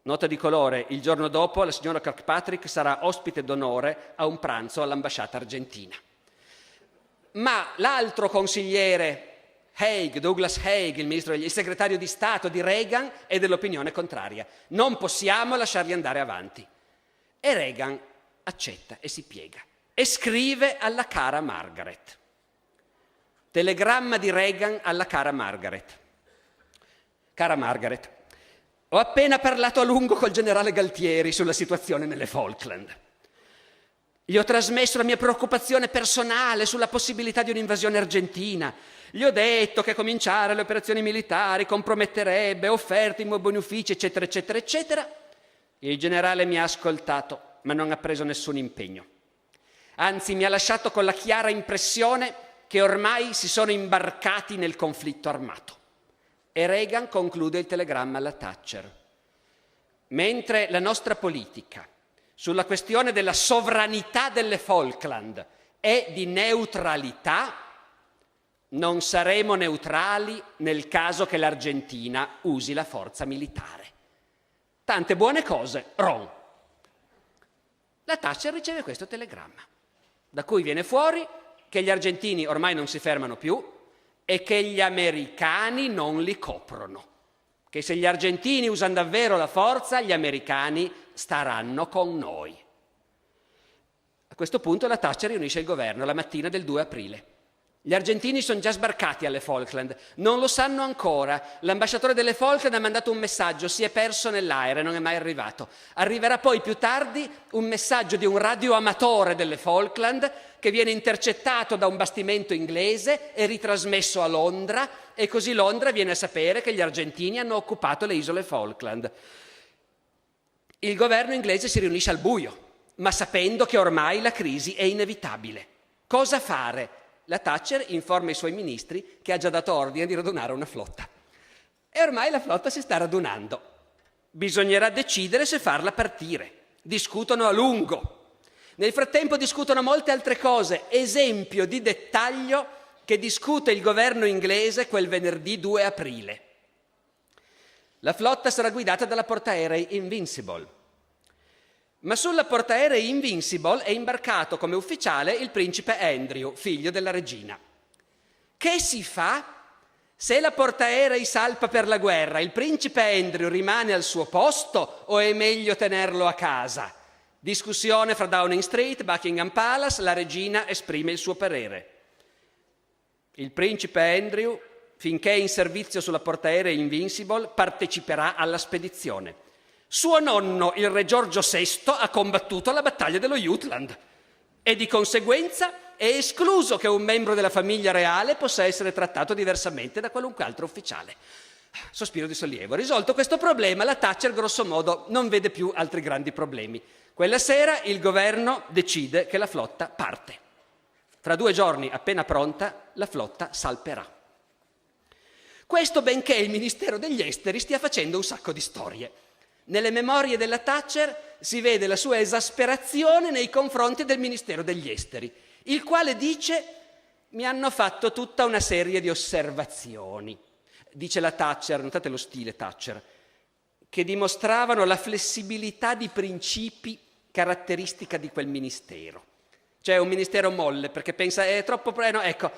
Nota di colore: il giorno dopo la signora Kirkpatrick sarà ospite d'onore a un pranzo all'ambasciata argentina. Ma l'altro consigliere, Douglas Haig, il segretario di Stato di Reagan, è dell'opinione contraria. Non possiamo lasciarli andare avanti. E Reagan accetta e si piega e scrive alla cara Margaret. Telegramma di Reagan alla cara Margaret. Cara Margaret, ho appena parlato a lungo col generale Galtieri sulla situazione nelle Falkland. Gli ho trasmesso la mia preoccupazione personale sulla possibilità di un'invasione argentina. Gli ho detto che cominciare le operazioni militari comprometterebbe offerte in buoni uffici, eccetera, eccetera, eccetera. Il generale mi ha ascoltato, ma non ha preso nessun impegno. Anzi, mi ha lasciato con la chiara impressione che ormai si sono imbarcati nel conflitto armato. E Reagan conclude il telegramma alla Thatcher. Mentre la nostra politica sulla questione della sovranità delle Falkland è di neutralità, non saremo neutrali nel caso che l'Argentina usi la forza militare. Tante buone cose, Ron. La Thatcher riceve questo telegramma, da cui viene fuori che gli argentini ormai non si fermano più e che gli americani non li coprono. Che se gli argentini usano davvero la forza, gli americani staranno con noi. A questo punto la Thatcher riunisce il governo la mattina del 2 aprile. Gli argentini sono già sbarcati alle Falkland, non lo sanno ancora. L'ambasciatore delle Falkland ha mandato un messaggio, si è perso nell'aereo, non è mai arrivato. Arriverà poi più tardi un messaggio di un radioamatore delle Falkland che viene intercettato da un bastimento inglese e ritrasmesso a Londra, e così Londra viene a sapere che gli argentini hanno occupato le isole Falkland. Il governo inglese si riunisce al buio, ma sapendo che ormai la crisi è inevitabile. Cosa fare? La Thatcher informa i suoi ministri che ha già dato ordine di radunare una flotta. E ormai la flotta si sta radunando. Bisognerà decidere se farla partire. Discutono a lungo. Nel frattempo discutono molte altre cose. Esempio di dettaglio che discute il governo inglese quel venerdì 2 aprile. La flotta sarà guidata dalla portaerei Invincible. Ma sulla portaerei Invincible è imbarcato come ufficiale il principe Andrew, figlio della regina. Che si fa? Se la portaerei salpa per la guerra, il principe Andrew rimane al suo posto o è meglio tenerlo a casa? Discussione fra Downing Street, Buckingham Palace, la regina esprime il suo parere. Il principe Andrew, finché è in servizio sulla portaerei Invincible, parteciperà alla spedizione. Suo nonno, il re Giorgio VI, ha combattuto la battaglia dello Jutland e di conseguenza è escluso che un membro della famiglia reale possa essere trattato diversamente da qualunque altro ufficiale. Sospiro di sollievo. Risolto questo problema, la Thatcher grosso modo non vede più altri grandi problemi. Quella sera il governo decide che la flotta parte. Fra 2 giorni, appena pronta, la flotta salperà. Questo benché il Ministero degli Esteri stia facendo un sacco di storie. Nelle memorie della Thatcher si vede la sua esasperazione nei confronti del Ministero degli Esteri, il quale dice: mi hanno fatto tutta una serie di osservazioni, dice la Thatcher, notate lo stile Thatcher, che dimostravano la flessibilità di principi caratteristica di quel ministero. Cioè un ministero molle, perché pensa è troppo... No, ecco,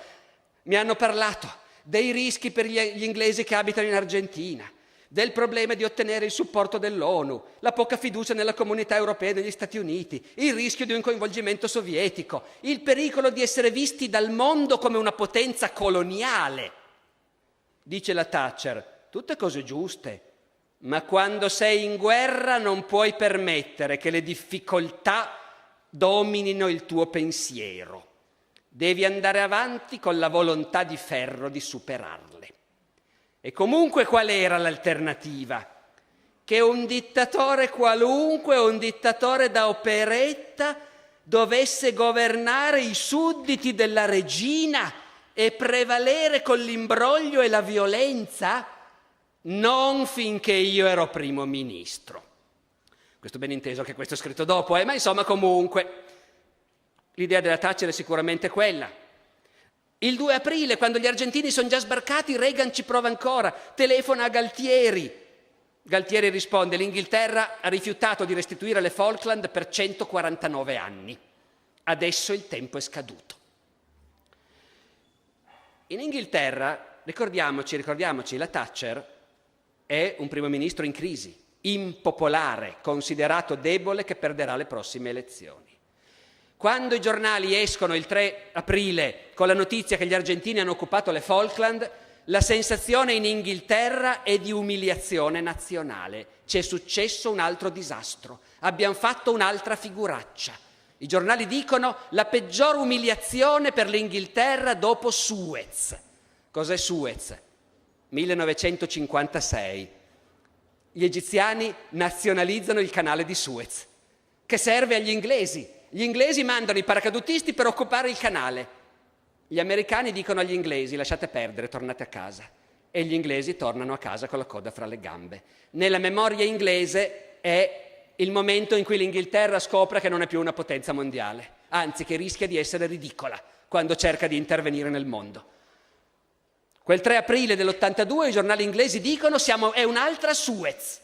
mi hanno parlato dei rischi per gli inglesi che abitano in Argentina, del problema di ottenere il supporto dell'ONU, la poca fiducia nella comunità europea e negli Stati Uniti, il rischio di un coinvolgimento sovietico, il pericolo di essere visti dal mondo come una potenza coloniale. Dice la Thatcher, tutte cose giuste, ma quando sei in guerra non puoi permettere che le difficoltà dominino il tuo pensiero. Devi andare avanti con la volontà di ferro di superarle. E comunque qual era l'alternativa? Che un dittatore qualunque, un dittatore da operetta, dovesse governare i sudditi della regina e prevalere con l'imbroglio e la violenza? Non finché io ero primo ministro. Questo ben inteso che questo è scritto dopo, ma insomma comunque. L'idea della Thatcher è sicuramente quella. Il 2 aprile, quando gli argentini sono già sbarcati, Reagan ci prova ancora, telefona a Galtieri. Galtieri risponde: l'Inghilterra ha rifiutato di restituire le Falkland per 149 anni. Adesso il tempo è scaduto. In Inghilterra, ricordiamoci, la Thatcher è un primo ministro in crisi, impopolare, considerato debole che perderà le prossime elezioni. Quando i giornali escono il 3 aprile con la notizia che gli argentini hanno occupato le Falkland, la sensazione in Inghilterra è di umiliazione nazionale. C'è successo un altro disastro, abbiamo fatto un'altra figuraccia. I giornali dicono la peggior umiliazione per l'Inghilterra dopo Suez. Cos'è Suez? 1956. Gli egiziani nazionalizzano il canale di Suez, che serve agli inglesi. Gli inglesi mandano i paracadutisti per occupare il canale. Gli americani dicono agli inglesi: lasciate perdere, tornate a casa. E gli inglesi tornano a casa con la coda fra le gambe. Nella memoria inglese è il momento in cui l'Inghilterra scopre che non è più una potenza mondiale, anzi che rischia di essere ridicola quando cerca di intervenire nel mondo. Quel 3 aprile dell'82 i giornali inglesi dicono è un'altra Suez.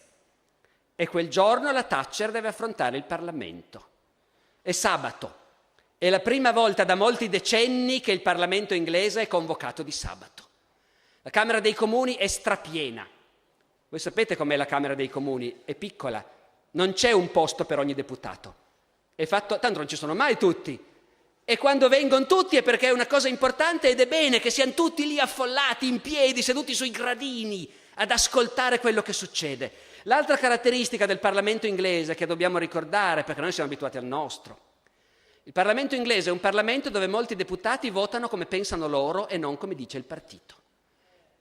E quel giorno la Thatcher deve affrontare il Parlamento. È sabato. È la prima volta da molti decenni che il Parlamento inglese è convocato di sabato. La Camera dei Comuni è strapiena. Voi sapete com'è la Camera dei Comuni? È piccola. Non c'è un posto per ogni deputato. È fatto, tanto non ci sono mai tutti. E quando vengono tutti è perché è una cosa importante ed è bene che siano tutti lì affollati, in piedi, seduti sui gradini, ad ascoltare quello che succede. L'altra caratteristica del Parlamento inglese che dobbiamo ricordare, perché noi siamo abituati al nostro, il Parlamento inglese è un Parlamento dove molti deputati votano come pensano loro e non come dice il partito.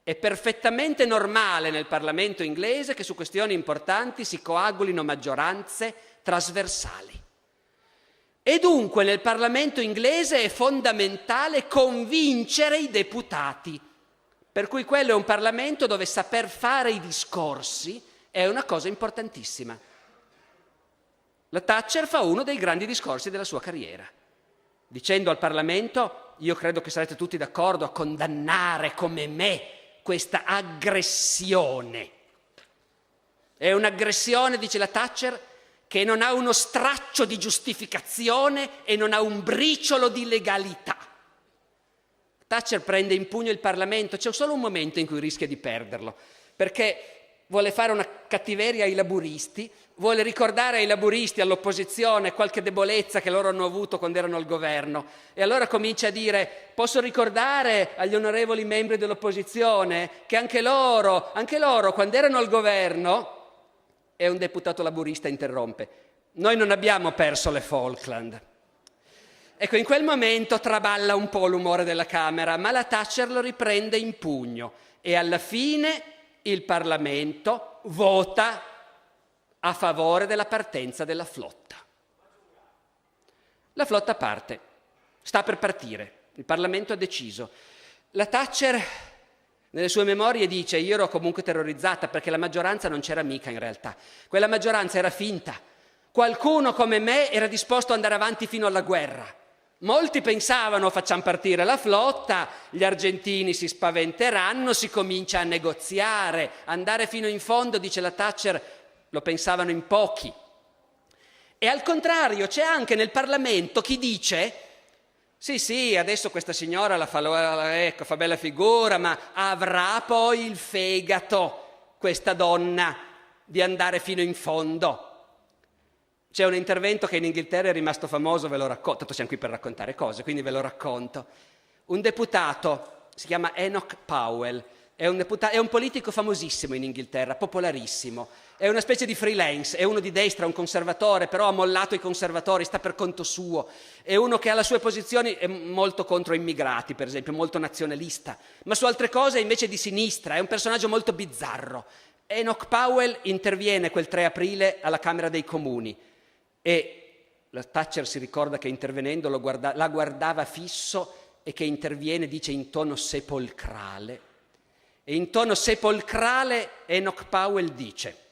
È perfettamente normale nel Parlamento inglese che su questioni importanti si coagulino maggioranze trasversali. E dunque nel Parlamento inglese è fondamentale convincere i deputati, per cui quello è un Parlamento dove saper fare i discorsi è una cosa importantissima. La Thatcher fa uno dei grandi discorsi della sua carriera, dicendo al Parlamento: io credo che sarete tutti d'accordo a condannare come me questa aggressione. È un'aggressione, dice la Thatcher, che non ha uno straccio di giustificazione e non ha un briciolo di legalità. Thatcher prende in pugno il Parlamento, c'è solo un momento in cui rischia di perderlo, perché vuole fare una cattiveria ai laburisti, vuole ricordare ai laburisti, all'opposizione, qualche debolezza che loro hanno avuto quando erano al governo. E allora comincia a dire: posso ricordare agli onorevoli membri dell'opposizione che anche loro, quando erano al governo. E un deputato laburista interrompe: noi non abbiamo perso le Falkland. Ecco, in quel momento traballa un po' l'umore della Camera, ma la Thatcher lo riprende in pugno e alla fine il Parlamento vota a favore della partenza della flotta. La flotta parte, sta per partire, il Parlamento ha deciso. La Thatcher nelle sue memorie dice: io ero comunque terrorizzata perché la maggioranza non c'era mica in realtà, quella maggioranza era finta, qualcuno come me era disposto ad andare avanti fino alla guerra, molti pensavano facciamo partire la flotta, gli argentini si spaventeranno, si comincia a negoziare, andare fino in fondo, dice la Thatcher, lo pensavano in pochi. E al contrario c'è anche nel Parlamento chi dice: sì, adesso questa signora fa bella figura, ma avrà poi il fegato, questa donna, di andare fino in fondo. C'è un intervento che in Inghilterra è rimasto famoso, ve lo racconto, tanto siamo qui per raccontare cose, quindi ve lo racconto. Un deputato, si chiama Enoch Powell, è un politico famosissimo in Inghilterra, popolarissimo. È una specie di freelance, è uno di destra, un conservatore, però ha mollato i conservatori, sta per conto suo. È uno che ha le sue posizioni, è molto contro immigrati, per esempio, molto nazionalista, ma su altre cose è invece di sinistra, è un personaggio molto bizzarro. Enoch Powell interviene quel 3 aprile alla Camera dei Comuni e la Thatcher si ricorda che intervenendo la guardava fisso e che interviene, dice, in tono sepolcrale. E in tono sepolcrale Enoch Powell dice: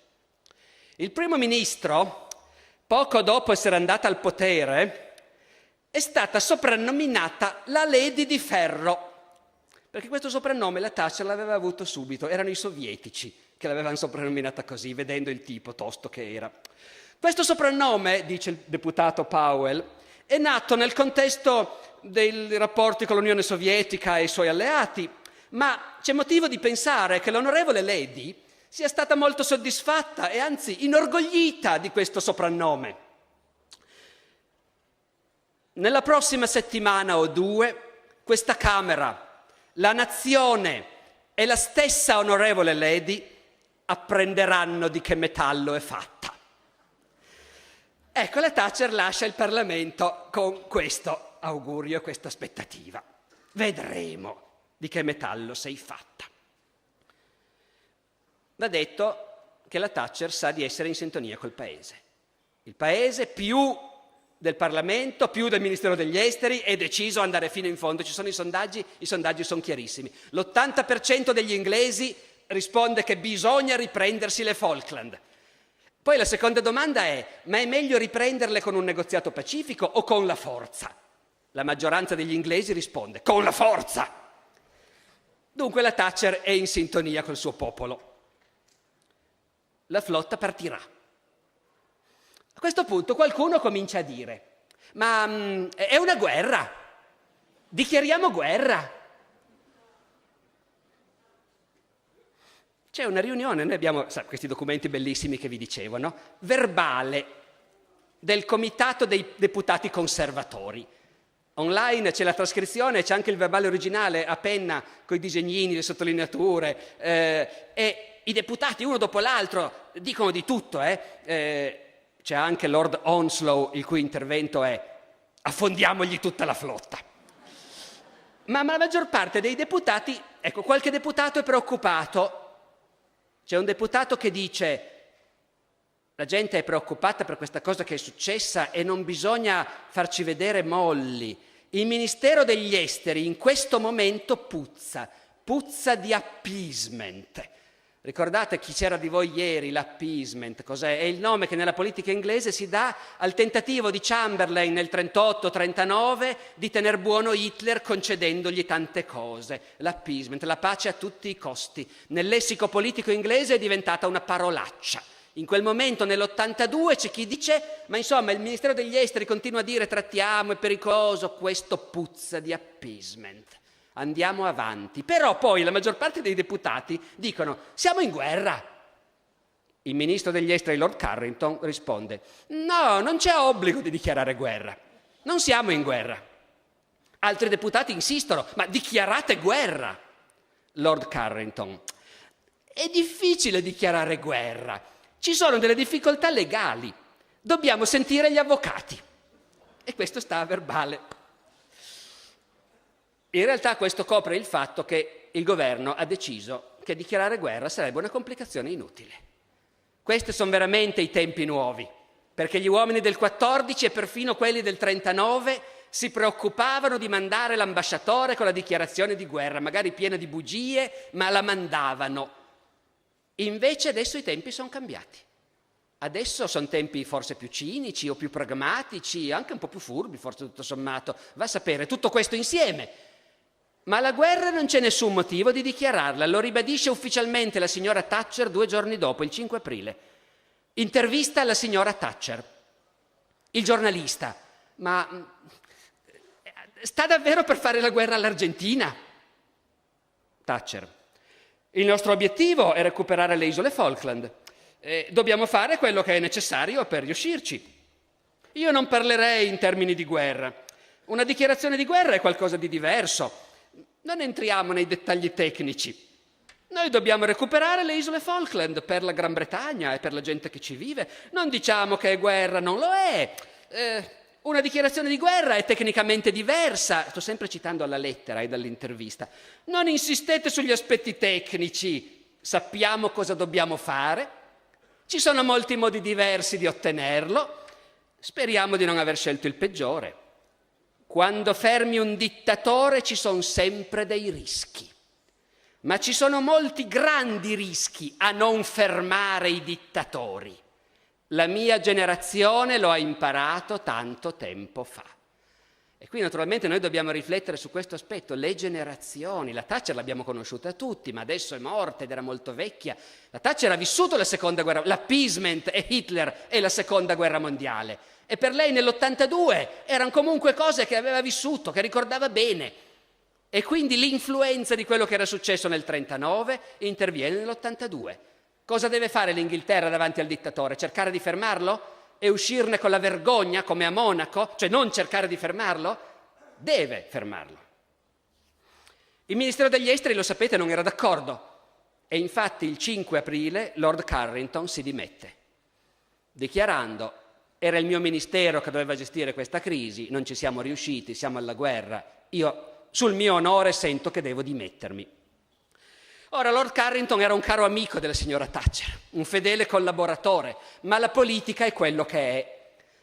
il primo ministro, poco dopo essere andata al potere, è stata soprannominata la Lady di Ferro, perché questo soprannome la Thatcher l'aveva avuto subito, erano i sovietici che l'avevano soprannominata così, vedendo il tipo tosto che era. Questo soprannome, dice il deputato Powell, è nato nel contesto dei rapporti con l'Unione Sovietica e i suoi alleati, ma c'è motivo di pensare che l'onorevole Lady sia stata molto soddisfatta e anzi inorgoglita di questo soprannome. Nella prossima settimana o due, questa Camera, la nazione e la stessa onorevole Lady apprenderanno di che metallo è fatta. Ecco, la Thatcher lascia il Parlamento con questo augurio, questa aspettativa. Vedremo di che metallo sei fatta. Va detto che la Thatcher sa di essere in sintonia col Paese. Il Paese, più del Parlamento, più del Ministero degli Esteri, è deciso ad andare fino in fondo. Ci sono i sondaggi sono chiarissimi. L'80% degli inglesi risponde che bisogna riprendersi le Falkland. Poi la seconda domanda è: ma è meglio riprenderle con un negoziato pacifico o con la forza? La maggioranza degli inglesi risponde: con la forza! Dunque la Thatcher è in sintonia col suo popolo. La flotta partirà. A questo punto qualcuno comincia a dire: ma è una guerra, dichiariamo guerra. C'è una riunione, noi abbiamo questi documenti bellissimi che vi dicevo, no? Verbale del Comitato dei Deputati Conservatori. Online c'è la trascrizione, c'è anche il verbale originale a penna con i disegnini, le sottolineature, e i deputati uno dopo l'altro dicono di tutto. C'è anche Lord Onslow, il cui intervento è affondiamogli tutta la flotta. Ma la maggior parte dei deputati, ecco, qualche deputato è preoccupato. C'è un deputato che dice: la gente è preoccupata per questa cosa che è successa e non bisogna farci vedere molli. Il Ministero degli Esteri in questo momento puzza di appeasement. Ricordate chi c'era di voi ieri, l'appeasement, cos'è? È il nome che nella politica inglese si dà al tentativo di Chamberlain nel 38-39 di tener buono Hitler concedendogli tante cose. L'appeasement, la pace a tutti i costi. Nel lessico politico inglese è diventata una parolaccia. In quel momento, nell'82, c'è chi dice: ma insomma il Ministero degli Esteri continua a dire trattiamo, è pericoloso, questo puzza di appeasement. Andiamo avanti. Però poi la maggior parte dei deputati dicono: siamo in guerra. Il ministro degli esteri, Lord Carrington, risponde: no, non c'è obbligo di dichiarare guerra. Non siamo in guerra. Altri deputati insistono: ma dichiarate guerra. Lord Carrington: è difficile dichiarare guerra. Ci sono delle difficoltà legali. Dobbiamo sentire gli avvocati. E questo sta a verbale. In realtà questo copre il fatto che il governo ha deciso che dichiarare guerra sarebbe una complicazione inutile. Questi sono veramente i tempi nuovi, perché gli uomini del 14 e perfino quelli del 39 si preoccupavano di mandare l'ambasciatore con la dichiarazione di guerra, magari piena di bugie, ma la mandavano. Invece adesso i tempi sono cambiati. Adesso sono tempi forse più cinici o più pragmatici, anche un po' più furbi, forse tutto sommato. Va a sapere, tutto questo insieme. Ma la guerra non c'è nessun motivo di dichiararla, lo ribadisce ufficialmente la signora Thatcher 2 giorni dopo, il 5 aprile. Intervista alla signora Thatcher. Il giornalista: ma sta davvero per fare la guerra all'Argentina? Thatcher: il nostro obiettivo è recuperare le isole Falkland. Dobbiamo fare quello che è necessario per riuscirci. Io non parlerei in termini di guerra. Una dichiarazione di guerra è qualcosa di diverso. Non entriamo nei dettagli tecnici. Noi dobbiamo recuperare le isole Falkland per la Gran Bretagna e per la gente che ci vive. Non diciamo che è guerra, non lo è. Una dichiarazione di guerra è tecnicamente diversa. Sto sempre citando alla lettera e dall'intervista. Non insistete sugli aspetti tecnici. Sappiamo cosa dobbiamo fare. Ci sono molti modi diversi di ottenerlo. Speriamo di non aver scelto il peggiore. Quando fermi un dittatore ci sono sempre dei rischi, ma ci sono molti grandi rischi a non fermare i dittatori. La mia generazione lo ha imparato tanto tempo fa. E qui naturalmente noi dobbiamo riflettere su questo aspetto, le generazioni. La Thatcher l'abbiamo conosciuta tutti, ma adesso è morta ed era molto vecchia. La Thatcher ha vissuto la seconda guerra, l'appeasement e Hitler e la seconda guerra mondiale. E per lei nell'82 erano comunque cose che aveva vissuto, che ricordava bene. E quindi l'influenza di quello che era successo nel 39 interviene nell'82. Cosa deve fare l'Inghilterra davanti al dittatore? Cercare di fermarlo? E uscirne con la vergogna come a Monaco? Cioè non cercare di fermarlo? Deve fermarlo. Il Ministero degli Esteri, lo sapete, non era d'accordo. E infatti il 5 aprile Lord Carrington si dimette, dichiarando: era il mio ministero che doveva gestire questa crisi, non ci siamo riusciti, siamo alla guerra, io sul mio onore sento che devo dimettermi. Ora, Lord Carrington era un caro amico della signora Thatcher, un fedele collaboratore, ma la politica è quello che è.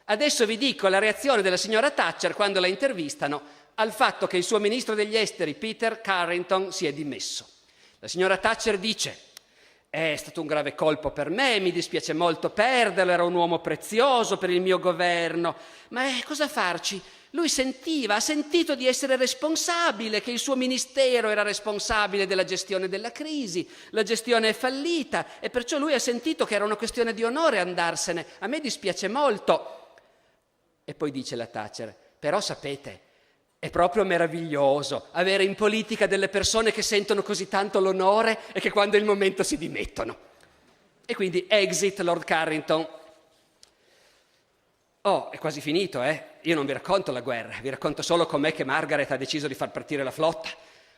Adesso vi dico la reazione della signora Thatcher quando la intervistano al fatto che il suo ministro degli esteri, Peter Carrington, si è dimesso. La signora Thatcher dice: è stato un grave colpo per me, mi dispiace molto perderlo, era un uomo prezioso per il mio governo, ma cosa farci? Lui ha sentito di essere responsabile, che il suo ministero era responsabile della gestione della crisi, la gestione è fallita e perciò lui ha sentito che era una questione di onore andarsene. A me dispiace molto. E poi dice la Thatcher: però sapete, è proprio meraviglioso avere in politica delle persone che sentono così tanto l'onore e che quando è il momento si dimettono. E quindi exit Lord Carrington. Oh, è quasi finito, Io non vi racconto la guerra, vi racconto solo com'è che Margaret ha deciso di far partire la flotta.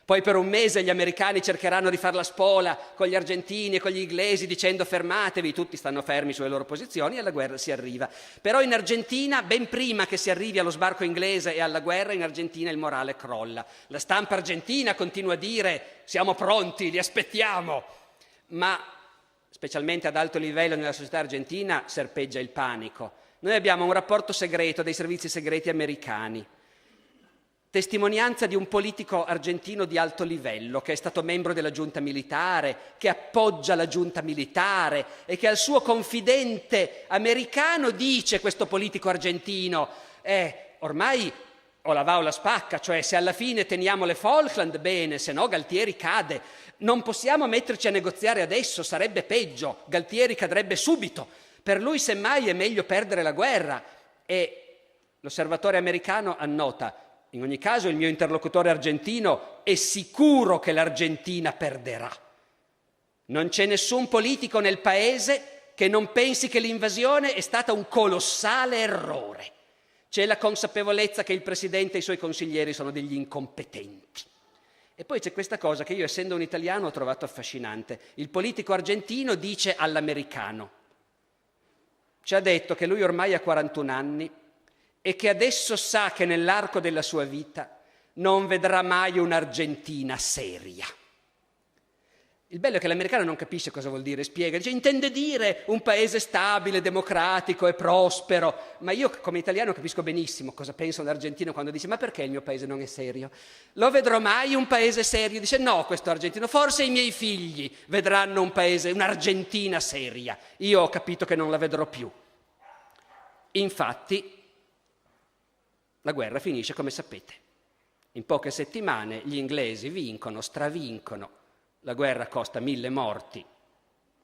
Poi per un mese gli americani cercheranno di far la spola con gli argentini e con gli inglesi dicendo fermatevi, tutti stanno fermi sulle loro posizioni e alla guerra si arriva. Però in Argentina, ben prima che si arrivi allo sbarco inglese e alla guerra, in Argentina il morale crolla. La stampa argentina continua a dire siamo pronti, li aspettiamo, ma specialmente ad alto livello nella società argentina serpeggia il panico. Noi abbiamo un rapporto segreto dei servizi segreti americani, testimonianza di un politico argentino di alto livello che è stato membro della giunta militare, che appoggia la giunta militare e che al suo confidente americano dice, questo politico argentino, ormai o la va o la spacca, cioè se alla fine teniamo le Falkland bene, se no Galtieri cade. Non possiamo metterci a negoziare adesso, sarebbe peggio, Galtieri cadrebbe subito. Per lui semmai è meglio perdere la guerra. E l'osservatore americano annota: in ogni caso il mio interlocutore argentino è sicuro che l'Argentina perderà. Non c'è nessun politico nel paese che non pensi che l'invasione è stata un colossale errore. C'è la consapevolezza che il presidente e i suoi consiglieri sono degli incompetenti. E poi c'è questa cosa che io, essendo un italiano, ho trovato affascinante. Il politico argentino dice all'americano: ci ha detto che lui ormai ha 41 anni e che adesso sa che nell'arco della sua vita non vedrà mai un'Argentina seria. Il bello è che l'americano non capisce cosa vuol dire, spiega, dice intende dire un paese stabile, democratico e prospero, ma io come italiano capisco benissimo cosa pensa un argentino quando dice ma perché il mio paese non è serio? Lo vedrò mai un paese serio? Dice no, questo argentino, forse i miei figli vedranno un paese, un'Argentina seria, io ho capito che non la vedrò più. Infatti la guerra finisce come sapete. In poche settimane gli inglesi vincono, stravincono. La guerra costa 1000 morti,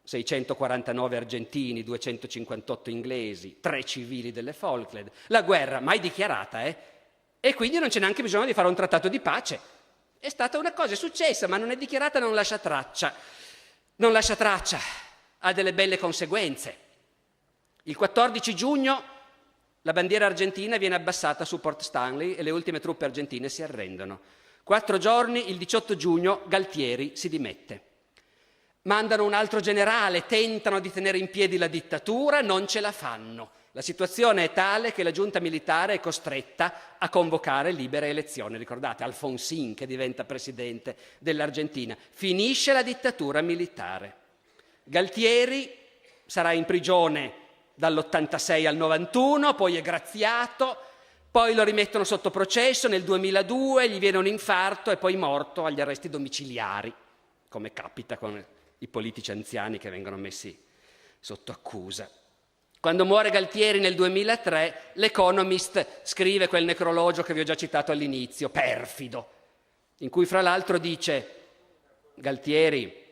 649 argentini, 258 inglesi, 3 civili delle Falkland. La guerra mai dichiarata, E quindi non c'è neanche bisogno di fare un trattato di pace. È stata una cosa, è successa, ma non è dichiarata, non lascia traccia. Non lascia traccia, ha delle belle conseguenze. Il 14 giugno la bandiera argentina viene abbassata su Port Stanley e le ultime truppe argentine si arrendono. 4 giorni, il 18 giugno, Galtieri si dimette. Mandano un altro generale, tentano di tenere in piedi la dittatura, non ce la fanno. La situazione è tale che la giunta militare è costretta a convocare libere elezioni. Ricordate, Alfonsín che diventa presidente dell'Argentina. Finisce la dittatura militare. Galtieri sarà in prigione dall'86 al 91, poi è graziato, poi lo rimettono sotto processo nel 2002, gli viene un infarto e poi morto agli arresti domiciliari, come capita con i politici anziani che vengono messi sotto accusa. Quando muore Galtieri nel 2003, l'Economist scrive quel necrologio che vi ho già citato all'inizio, perfido, in cui fra l'altro dice: Galtieri,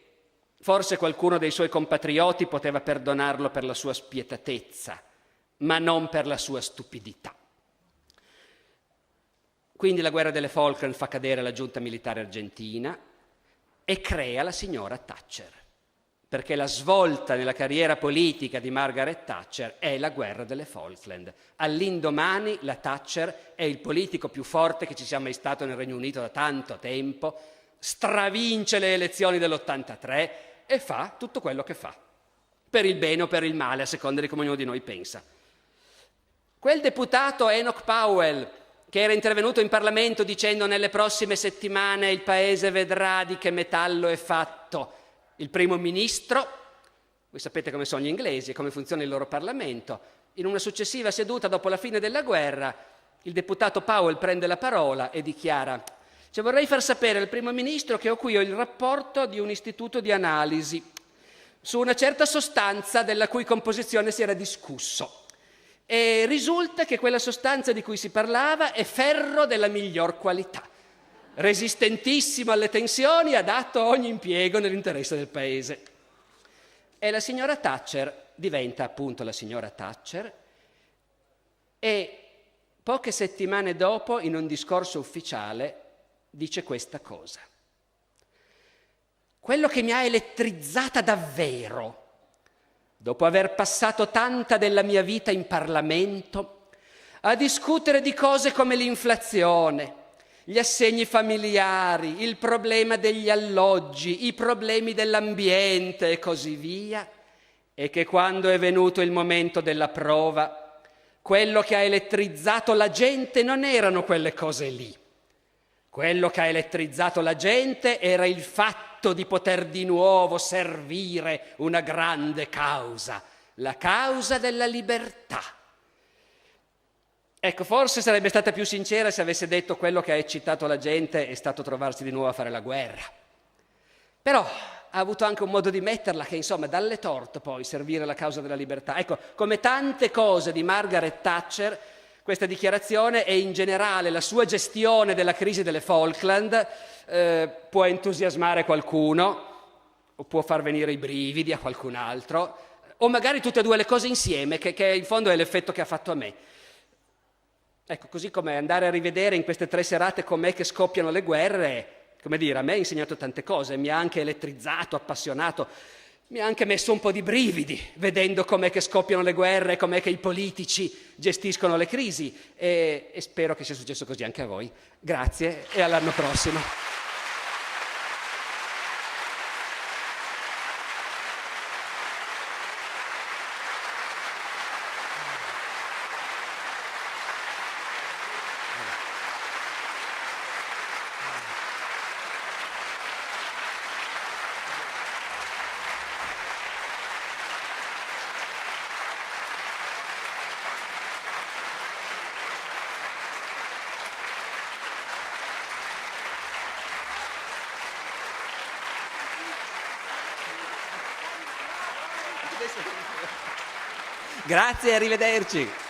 forse qualcuno dei suoi compatrioti poteva perdonarlo per la sua spietatezza, ma non per la sua stupidità. Quindi la guerra delle Falkland fa cadere la giunta militare argentina e crea la signora Thatcher, perché la svolta nella carriera politica di Margaret Thatcher è la guerra delle Falkland. All'indomani la Thatcher è il politico più forte che ci sia mai stato nel Regno Unito da tanto tempo, stravince le elezioni dell'83 e fa tutto quello che fa, per il bene o per il male, a seconda di come ognuno di noi pensa. Quel deputato Enoch Powell, che era intervenuto in Parlamento dicendo nelle prossime settimane il Paese vedrà di che metallo è fatto il primo ministro, voi sapete come sono gli inglesi e come funziona il loro Parlamento, in una successiva seduta dopo la fine della guerra, il deputato Powell prende la parola e dichiara: vorrei far sapere al primo ministro che ho qui il rapporto di un istituto di analisi su una certa sostanza della cui composizione si era discusso. E risulta che quella sostanza di cui si parlava è ferro della miglior qualità, resistentissimo alle tensioni, adatto a ogni impiego nell'interesse del Paese. E la signora Thatcher diventa appunto la signora Thatcher e poche settimane dopo, in un discorso ufficiale, dice questa cosa: quello che mi ha elettrizzata davvero, dopo aver passato tanta della mia vita in Parlamento, a discutere di cose come l'inflazione, gli assegni familiari, il problema degli alloggi, i problemi dell'ambiente e così via, e che quando è venuto il momento della prova, quello che ha elettrizzato la gente non erano quelle cose lì. Quello che ha elettrizzato la gente era il fatto di poter di nuovo servire una grande causa, la causa della libertà. Ecco, forse sarebbe stata più sincera se avesse detto quello che ha eccitato la gente è stato trovarsi di nuovo a fare la guerra. Però ha avuto anche un modo di metterla che, insomma, dalle torte poi servire la causa della libertà. Ecco, come tante cose di Margaret Thatcher, questa dichiarazione e in generale la sua gestione della crisi delle Falkland può entusiasmare qualcuno o può far venire i brividi a qualcun altro, o magari tutte e due le cose insieme, che in fondo è l'effetto che ha fatto a me. Ecco, così come andare a rivedere in queste 3 serate com'è che scoppiano le guerre, come dire, a me ha insegnato tante cose, mi ha anche elettrizzato, appassionato, mi ha anche messo un po' di brividi, vedendo com'è che scoppiano le guerre, com'è che i politici gestiscono le crisi, e spero che sia successo così anche a voi. Grazie e all'anno prossimo. Grazie, arrivederci.